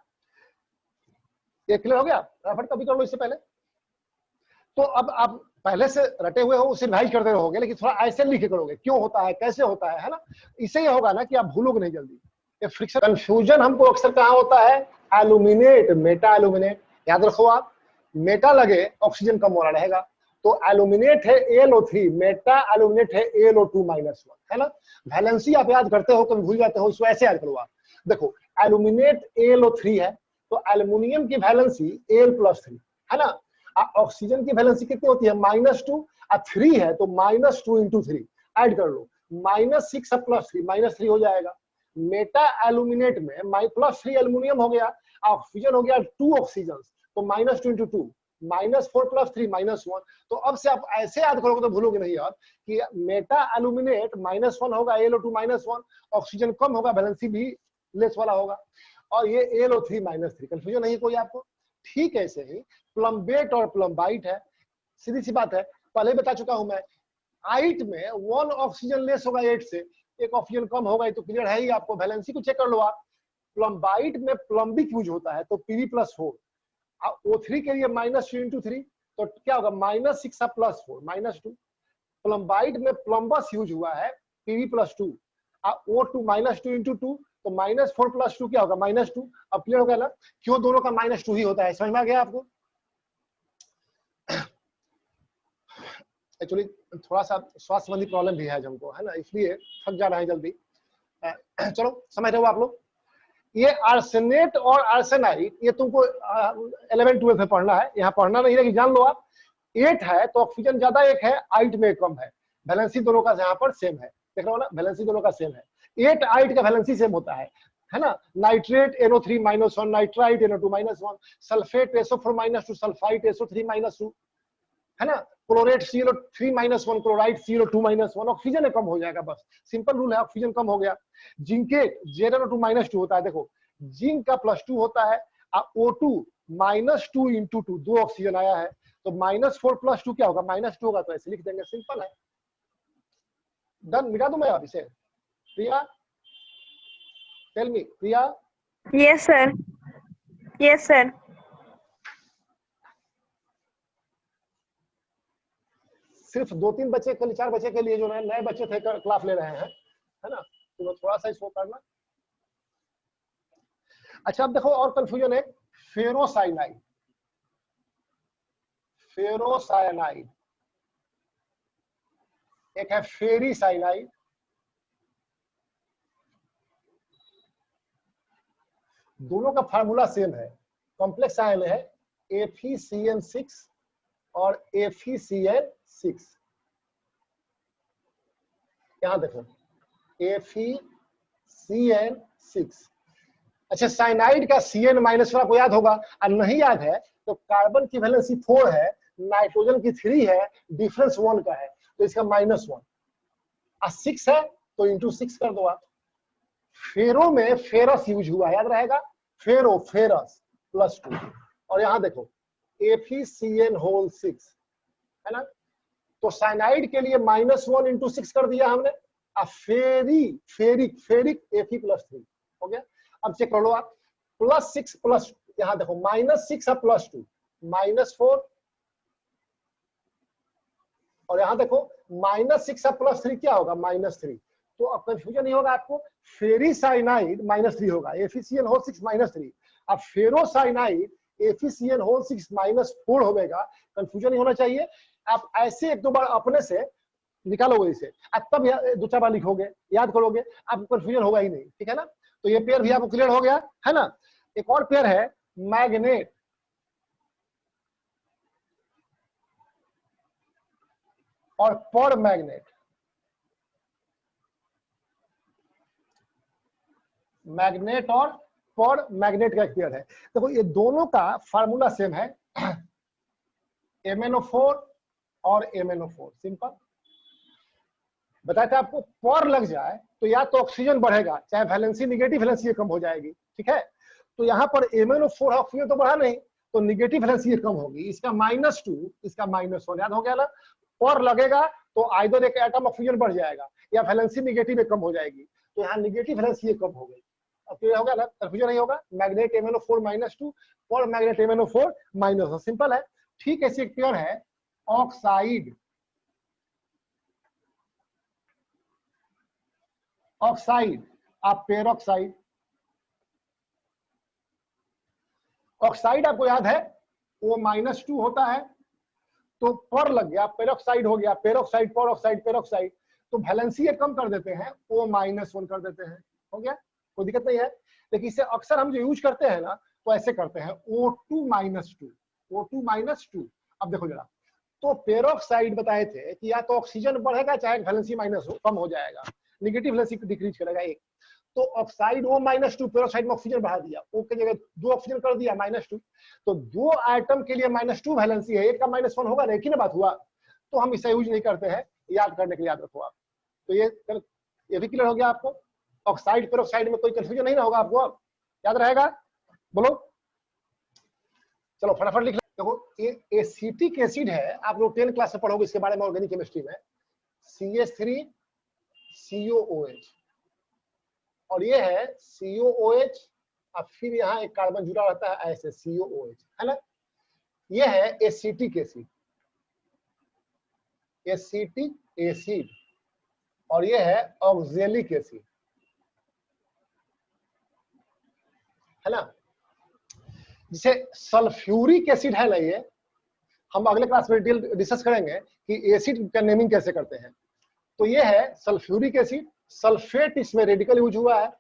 S1: ये क्लियर हो गया, फटाफट कभी कर लो इससे पहले। तो अब आप पहले से रटे हुए हो, उसे रिवाइज करते रहोगे, लेकिन थोड़ा ऐसे लिख के करोगे, क्यों होता है, कैसे होता है ना। इससे ये होगा ना कि आप भूलोगे नहीं जल्दी। ये फ्रिक्शन कंफ्यूजन हमको अक्सर कहाँ होता है? एल्यूमिनेट मेटा एल्यूमिनेट, याद रखो आप, मेटा लगे ऑक्सीजन कम हो रहा रहेगा। तो एल्यूमिनेट है AlO3, मेटा एल्यूमिनेट है AlO2-1, है ना। वैलेंसी आप याद करते हो, कभी भूल जाते हो, इसको ऐसे याद करो आप। देखो एल्यूमिनेट AlO3 है, तो एल्यूमिनियम की वैलेंसी Al+3 है ना। ऑक्सीजन की वैलेंसी कितनी होती है? -2, 3 है तो -2 × 3 ऐड कर लो, -6 + 3 -3 हो जाएगा। मेटा एल्यूमिनेट में +3 एल्यूमिनियम हो गया, ऑक्सीजन हो गया 2 ऑक्सीजन, तो -2 × 2 -4 + 3 -1। तो अब से आप ऐसे याद करोगे तो भूलोगे नहीं यार कि मेटा एल्यूमिनेट -1 होगा, AlO2-1, ऑक्सीजन कम होगा, वैलेंसी भी लेस वाला होगा, और ये AlO3-3। कंफ्यूजन नहीं कोई आपको? ठीक है, ऐसे ही प्लम्बेट और प्लम्बाइट है, सीधी सी बात है, पहले बता चुका हूं मैं। आइट में 1 ऑक्सीजन लेस होगा 8 से, 1 ऑक्सीजन कम होगा, ये तो क्लियर है ही आपको। वैलेंसी को चेक कर लो आप। प्लम्बाइट में प्लम्बिक यूज होता है, तो Pb+4, O3 के लिए -2 × 3, तो क्या होगा? -6 + 4 -2। प्लम्बाइट में प्लम्बस यूज हुआ है, Pb+2, O2 -2 × 2, तो -4 + 2 क्या होगा? -2। अब क्लियर हो गया ना क्यों दोनों का -2 ही होता है? समझ में आ गया आपको? एक्चुअली थोड़ा सा स्वास्थ्य संबंधी प्रॉब्लम भी है हमको, है ना, इसलिए थक जा रहे हैं जल्दी। चलो समझ रहे हो आप लोग। ये आर्सेनेट और आर्सेनाइट, ये तुमको 11-12 में पढ़ना है, यहाँ पढ़ना नहीं है कि जान लो आप। 8 है तो ऑक्सीजन ज्यादा 1 है, आइट में कम है, वैलेंसी दोनों का यहाँ पर सेम है। देख रहे हो ना, वैलेंसी दोनों का सेम है। 8 आइट का वैलेंसी सेम होता है ना। Nitrate NO3-1, nitrite NO2-1, sulphate SO4-2, sulphite SO3-2, है ना। Chlorate CO3-1, chloride CO2-1, oxygen कम हो जाएगा, बस सिंपल रूल है, ऑक्सीजन कम हो गया। जिंकेट ZnO2-2 होता है, देखो जिंक का +2 होता है, O2 -2 × 2, 2 ऑक्सीजन आया है, तो -4 + 2 क्या होगा? -2 होगा, तो ऐसे लिख देंगे, सिंपल है। डन, मिटा दूं मैं आप इसे? प्रिया, टेल मी प्रिया।
S2: Yes, sir. Yes, sir.
S1: सिर्फ 2-3 बच्चे, कल 4 बच्चे के लिए जो नए बच्चे थे क्लास ले रहे हैं, है ना, तो थोड़ा सा इसको करना। अच्छा अब देखो और कंफ्यूजन है, फेरोसाइनाइड, फेरोसाइनाइड, एक है फेरीसाइनाइड। दोनों का फार्मूला सेम है, कॉम्प्लेक्स आयन है, FeCN6 और FeCN6। यहां देखो FeCN6। अच्छा, साइनाइड का Cn- वाला को याद होगा, और नहीं याद है तो कार्बन की वैलेंसी 4 है, नाइट्रोजन की 3 है, डिफरेंस 1 का है, तो इसका -1, और 6 है तो ×6 कर दो आप। फेरो में फेरस यूज हुआ, याद रहेगा, फेरो फेरस +2, और यहां देखो FeCN6, है ना। तो साइनाइड के लिए -1 × 6 कर दिया हमने, और फेरिक Fe+3 हो गया। अब चेक कर लो आप, +6 + यहां देखो -6 और +2 -4, और यहां देखो -6 और +3 क्या होगा? -3। तो अब कंफ्यूजन नहीं होगा आपको, फेरीसाइनाइड -3 होगा, FeCN6 -3, अब फेरोसाइनाइड FeCN6 -4 होगा। कंफ्यूजन नहीं होना चाहिए। आप ऐसे 1-2 बार अपने से निकालोगे इसे, तब 2-4 बार लिखोगे, याद करोगे, आपको कंफ्यूजन होगा ही नहीं, ठीक है ना। तो ये पेयर भी आपको क्लियर हो गया, है ना। एक और पेयर है मैग्नेट और पर मैग्नेट। मैग्नेट और पर मैग्नेट का एक पेयर है। देखो ये दोनों का फार्मूला सेम है, MnO4 और MnO4, सिंपल। बताया था आपको, पर लग जाए तो या तो ऑक्सीजन बढ़ेगा, चाहे वैलेंसी नेगेटिव वैलेंसी कम हो जाएगी, ठीक है। तो यहाँ पर MnO4 ऑक्सीजन तो बढ़ा नहीं, तो नेगेटिव वैलेंसी कम होगी, इसका -2, इसका -1, याद हो गया ना। पर लगेगा तो आइदर एक एटम ऑक्सीजन बढ़ जाएगा या वैलेंसी नेगेटिव कम हो जाएगी, तो यहाँ नेगेटिव वैलेंसी कम हो गई। अब क्लियर हो गया ना, कंफ्यूजन नहीं होगा। मैग्नेट MnO4 -2, पर मैग्नेट MnO4 -1, सिंपल है। ठीक है, एक पेयर है ऑक्साइड, ऑक्साइड आप पेरोक्साइड। ऑक्साइड आपको याद है O-2 होता है, तो पर लग गया, पेरोक्साइड हो गया, पेरोक्साइड पेरोक्साइड पेरोक्साइड, तो वैलेंसी ये कम कर देते हैं, O-1 कर देते हैं, हो गया, कोई दिक्कत नहीं है। लेकिन इसे अक्सर हम जो यूज करते हैं ना, तो ऐसे करते हैं O2-2, O2-2। अब देखो जरा, तो पेरोक्साइड बताए थे कि या तो ऑक्सीजन बढ़ेगा चाहे वैलेंसी माइनस हो, कम हो जाएगा, नेगेटिव वैलेंसी डिक्रीज करेगा एक, तो ऑक्साइड O-2, पेरोक्साइड में ऑक्सीजन बढ़ा दिया, O की जगह 2 ऑक्सीजन कर दिया, -2, तो 2 आइटम के लिए -2 वैलेंसी है, एक का -1 होगा ना, एक ही ना बात हुआ, तो हम इसे यूज नहीं करते हैं, याद करने के लिए याद रखो आप। तो ये भी क्लियर हो गया आपको, ऑक्साइड पेरोक्साइड में कोई कंफ्यूजन नहीं ना होगा आपको, अब याद रहेगा, बोलो, चलो फटाफट लिख लो। देखो एसिटिक एसिड है, आप लोग 10 क्लास से पढ़ोगे इसके बारे में ऑर्गेनिक केमिस्ट्री में, CH3COOH, और ये है COOH, और फिर यहाँ एक कार्बन जुड़ा रहता है ऐसे COOH, है ना, ये है एसिटिक एसिड, एसिटिक एसिड, और ये है ऑक्जेलिक एसिड, है ना। जिसे सल्फ्यूरिक एसिड है ना, ये हम अगले क्लास में डिटेल डिस्कस करेंगे कि एसिड का नेमिंग कैसे करते हैं। तो ये है सल्फ्यूरिक एसिड, सल्फेट इसमें रेडिकल यूज हुआ है,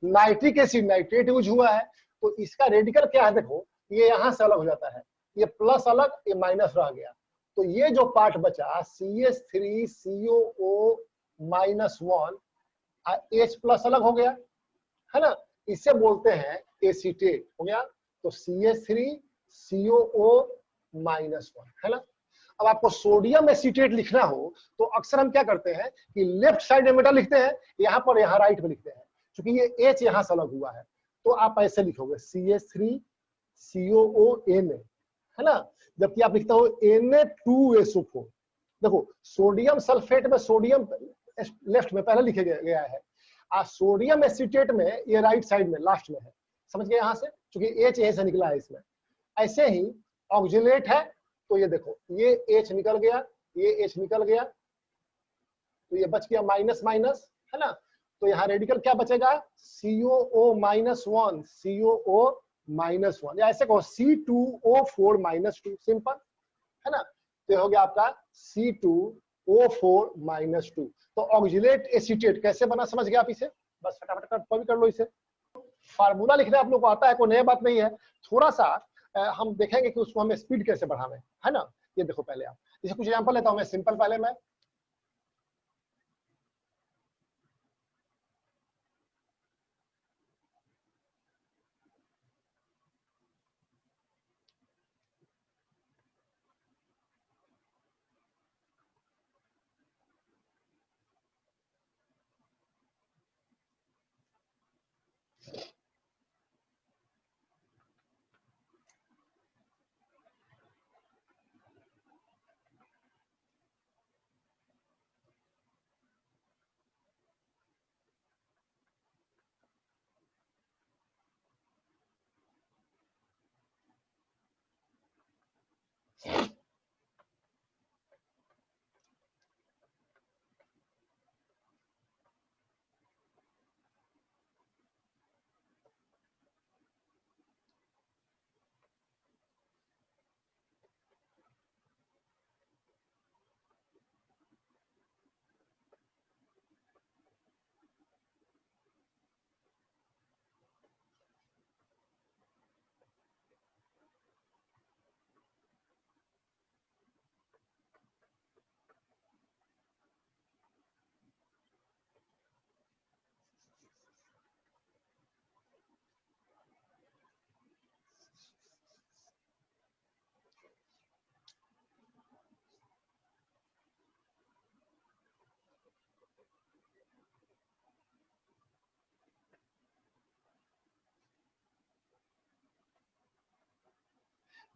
S1: नाइट्रिक एसिड नाइट्रेट यूज हुआ है, तो इसका रेडिकल क्या है, देखो ये यहां से अलग हो जाता है, ये प्लस अलग, ये माइनस रह गया, तो ये जो पार्ट बचा CH3COO-1 H+ अलग हो गया, है ना, इसे बोलते हैं एसीटेट, हो गया, तो CH3COO-1, है ना। अब आपको सोडियम एसीटेट लिखना हो तो अक्सर हम क्या करते हैं कि लेफ्ट साइड में मेटा लिखते हैं, यहाँ पर यहाँ राइट में लिखते हैं, क्योंकि ये H यहाँ से अलग हुआ है, तो आप ऐसे लिखोगे CH3COON, है ना, जबकि आप लिखते हो Na2SO4। देखो सोडियम सल्फेट में सोडियम लेफ्ट में पहले लिखे गया है, सोडियम एसीटेट में ये राइट साइड में लास्ट में है, समझ गए यहाँ से, क्योंकि H यहीं से निकला है इसमें। ऐसे ही ऑक्जिलेट है, तो ये देखो ये H निकल गया, ये H निकल गया, तो ये बच गया माइनस माइनस, है ना, तो यहाँ रेडिकल क्या बचेगा COO-1, COO-1, या ऐसे कहो C2O4-2, सिंपल, है ना, तो ये हो गया आपका C2O4-2। तो ऑक्जिलेट एसीटेट कैसे बना समझ गया आप इसे, बस फटाफट कर लो इसे। फार्मूला लिखना आप लोग को आता है, कोई नया बात नहीं है, थोड़ा सा हम देखेंगे कि उसको हमें स्पीड कैसे बढ़ाना है ना। ये देखो पहले आप, जैसे कुछ एग्जांपल लेता हूं मैं, सिंपल पहले मैं,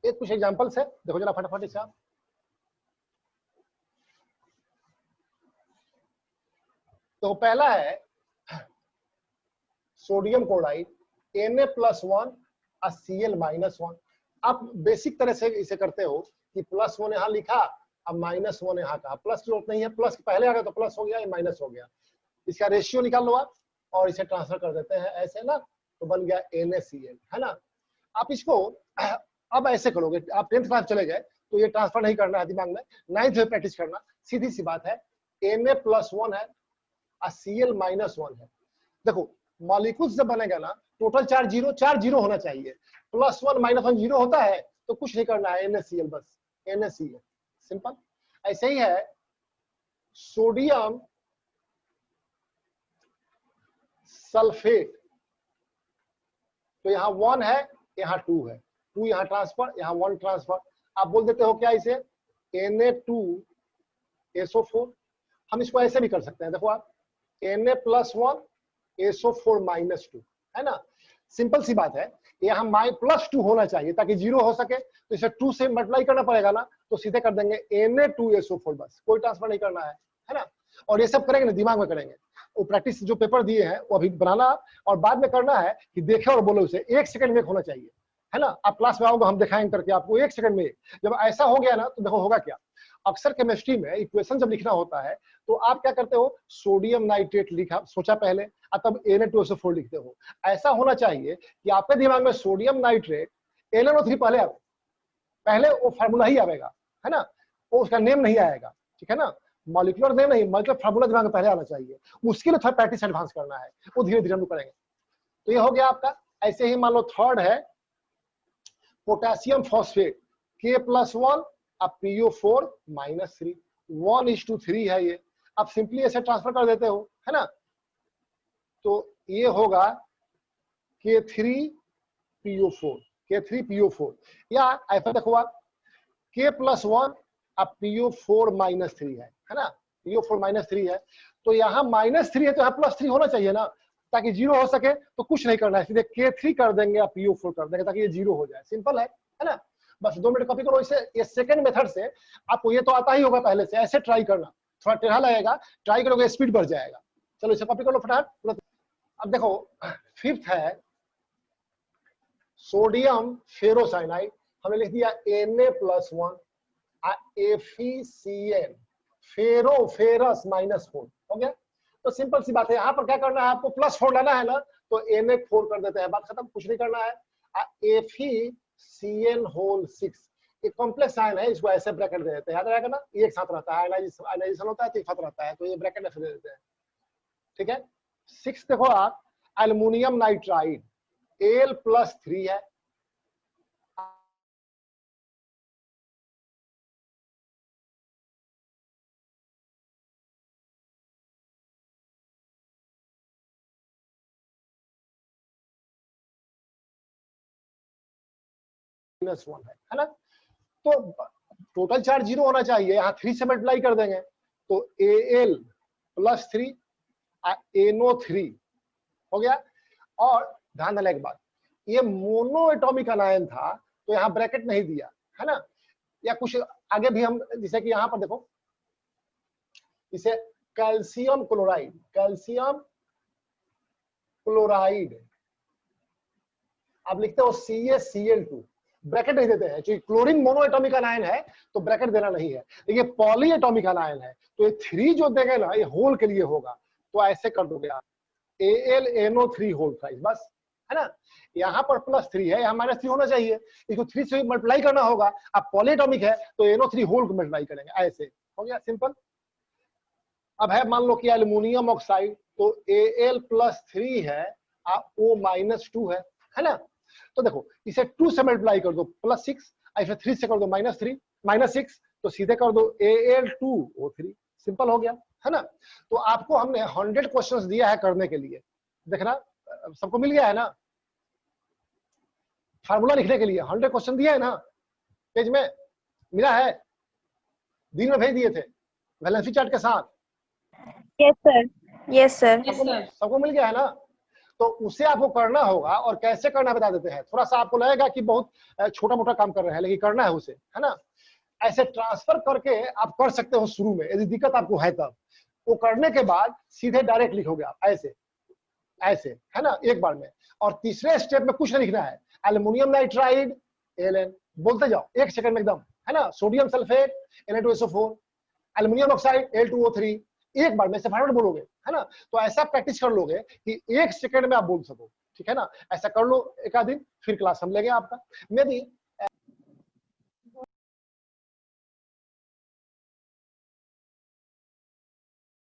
S1: एक कुछ एग्जांपल्स है, देखो जरा फटाफट इसे आप। तो पहला है सोडियम क्लोराइड Na+1 और Cl-1। आप बेसिक तरह से इसे करते हो कि +1 यहाँ लिखा, अब -1 यहाँ का, प्लस की जरूरत नहीं है, प्लस पहले आ गया तो प्लस हो गया, ये माइनस हो गया, इसका रेशियो निकाल लो आप और इसे ट्रांसफर कर देते हैं ऐसे ना, तो बन गया NaCl, है ना। आप इसको अब ऐसे करोगे, आप 10th क्लास चले गए तो ये ट्रांसफर नहीं करना है दिमाग में, 9th में प्रैक्टिस करना, सीधी सी बात है, Na+1 है और Cl-1 है। देखो मॉलिक्यूल जब बनेगा ना, टोटल चार्ज जीरो होना चाहिए, +1 -1 जीरो होता है तो कुछ नहीं करना है, NaCl बस, NaCl, सिंपल। ऐसे ही है सोडियम सल्फेट, तो यहाँ 1 है, यहाँ 2 है, 2 यहाँ ट्रांसफर, यहाँ 1 ट्रांसफर, आप बोल देते हो क्या इसे, Na2SO4। हम इसको ऐसे भी कर सकते हैं, देखो आप, Na+1 SO4 -2, है ना, सिंपल सी बात है। यहाँ +2 होना चाहिए ताकि जीरो हो सके, तो इसे 2 से मल्टीप्लाई करना पड़ेगा ना, तो सीधे कर देंगे Na2SO4 बस, कोई ट्रांसफर नहीं करना है ना। और ये सब करेंगे ना, दिमाग में करेंगे, वो प्रैक्टिस जो पेपर दिए हैं वो अभी बनाना, और बाद में करना है कि देखे और बोलो उसे, 1 सेकंड में होना चाहिए, है ना। आप क्लास में आओगे, हम दिखाएंगे करके आपको 1 सेकंड में। जब ऐसा हो गया ना तो देखो होगा क्या, अक्सर केमिस्ट्री में इक्वेशन जब लिखना होता है तो आप क्या करते हो, सोडियम नाइट्रेट लिखा, सोचा पहले, और तब Na2SO4 लिखते हो। ऐसा होना चाहिए कि आपके दिमाग में सोडियम नाइट्रेट NaNO3 पहले आवे, पहले वो फार्मूला ही आएगा, है ना, वो उसका नेम नहीं आएगा, ठीक है ना, मॉलिक्यूलर नेम नहीं, मॉलिक्यूलर फार्मूला दिमाग में पहले आना चाहिए। उसके लिए थोड़ा प्रैक्टिस एडवांस करना है, वो धीरे धीरे हम करेंगे। तो ये हो गया आपका। ऐसे ही मान लो थर्ड है पोटेशियम फॉस्फेट, K+1 अब PO4 -3, 1:3 है ये। आप सिंपली ऐसे ट्रांसफर कर देते हो, है ना, तो ये होगा K3PO4, या ऐसा देखो आप, K+1 अब PO4 -3 है ना, PO4 -3 है, तो यहाँ -3 है तो यहाँ +3 होना चाहिए ना, ताकि जीरो हो सके। तो कुछ नहीं करना है, सीधे K3 कर देंगे या PO4 कर देंगे ताकि ये जीरो हो जाए, सिंपल है ना। बस 2 मिनट कॉपी करो इसे। ये सेकंड मेथड से आपको ये तो आता ही होगा पहले से, ऐसे ट्राई करना, थोड़ा टेढ़ा लगेगा, ट्राई करोगे स्पीड बढ़ जाएगा। चलो इसे कॉपी कर लो फटाफट। अब देखो फिफ्थ है सोडियम फेरोसाइनाइड, हमने लिख दिया Na+1 FeCN, फेरस -4 हो गया। तो सिंपल सी बात है, यहाँ पर क्या करना है, आपको +4 लाना है ना, तो Na4 कर देते हैं, बात खत्म, कुछ नहीं करना है। FeCN6 एक कॉम्प्लेक्स आयन है, इसको ऐसे ब्रैकेट दे देते हैं, याद रहेगा ना, ये एक साथ रहता है, आयनाइजेशन होता है तो एक साथ रहता है, तो ये ब्रैकेट ऐसे दे देते हैं, ठीक है। 6 देखो आप, एल्युमिनियम नाइट्राइड, Al+3 है, -1 है ना, तो टोटल चार्ज जीरो होना चाहिए, यहाँ 3 से मल्टीप्लाई कर देंगे, तो Al+3 NO3 हो गया। और ध्यान देने की बात, ये मोनो एटॉमिक अनायन था तो यहाँ ब्रैकेट नहीं दिया, है ना, या कुछ आगे भी हम, जैसे कि यहाँ पर देखो, इसे कैल्शियम क्लोराइड आप लिखते हो CaCl2, ब्रैकेट नहीं देते हैं, क्योंकि क्लोरीन मोनो एटॉमिक अनायन है तो ब्रैकेट देना नहीं है। देखिए पॉली एटॉमिक अनायन है तो ये 3 जो देंगे ना, ये होल के लिए होगा, तो ऐसे कर दोगे आप AlNO3 होल साइज, बस, है ना। यहाँ पर +3 है, यहाँ -3 होना चाहिए, इसको 3 से मल्टीप्लाई करना होगा। अब पॉली एटॉमिक है तो NO3 होल को मल्टीप्लाई करेंगे, ऐसे हो गया, सिंपल। अब है मान लो कि एल्युमिनियम ऑक्साइड, तो Al+3 है, O -2 है ना। तो देखो इसे 2 से मल्टीप्लाई कर दो, +6, ऐसे 3 से कर दो -3 -6, तो सीधे कर दो Al2O3, सिंपल हो गया, है ना। तो आपको हमने 100 क्वेश्चंस दिया है करने के लिए, देखना सबको मिल गया है ना, फार्मूला लिखने के लिए 100 क्वेश्चन दिया है ना, पेज में मिला है, दिन में भेज दिए थे वैलेंसी चार्ट के साथ।
S2: Yes sir. Yes sir.
S1: सबको मिल गया है ना, तो उसे आपको करना होगा, और कैसे करना बता देते हैं। थोड़ा सा आपको लगेगा कि बहुत छोटा मोटा काम कर रहे हैं, लेकिन करना है उसे, है ना। ऐसे ट्रांसफर करके आप कर सकते हो शुरू में, यदि दिक्कत आपको है तब। वो करने के बाद सीधे डायरेक्ट लिखोगे आप, ऐसे ऐसे, है ना, एक बार में। और तीसरे स्टेप में कुछ नहीं लिखना है, एल्युमिनियम नाइट्राइड Al, बोलते जाओ 1 सेकंड में एकदम, है ना। Sodium sulphate Na2SO4, aluminium oxide Al2O3, एक बार में से फटाफट बोलोगे, है ना। तो ऐसा प्रैक्टिस कर लोगे कि 1 सेकंड में आप बोल सको, ठीक है ना। ऐसा कर लो एक आध दिन, फिर क्लास हम लेंगे आपका। मे भी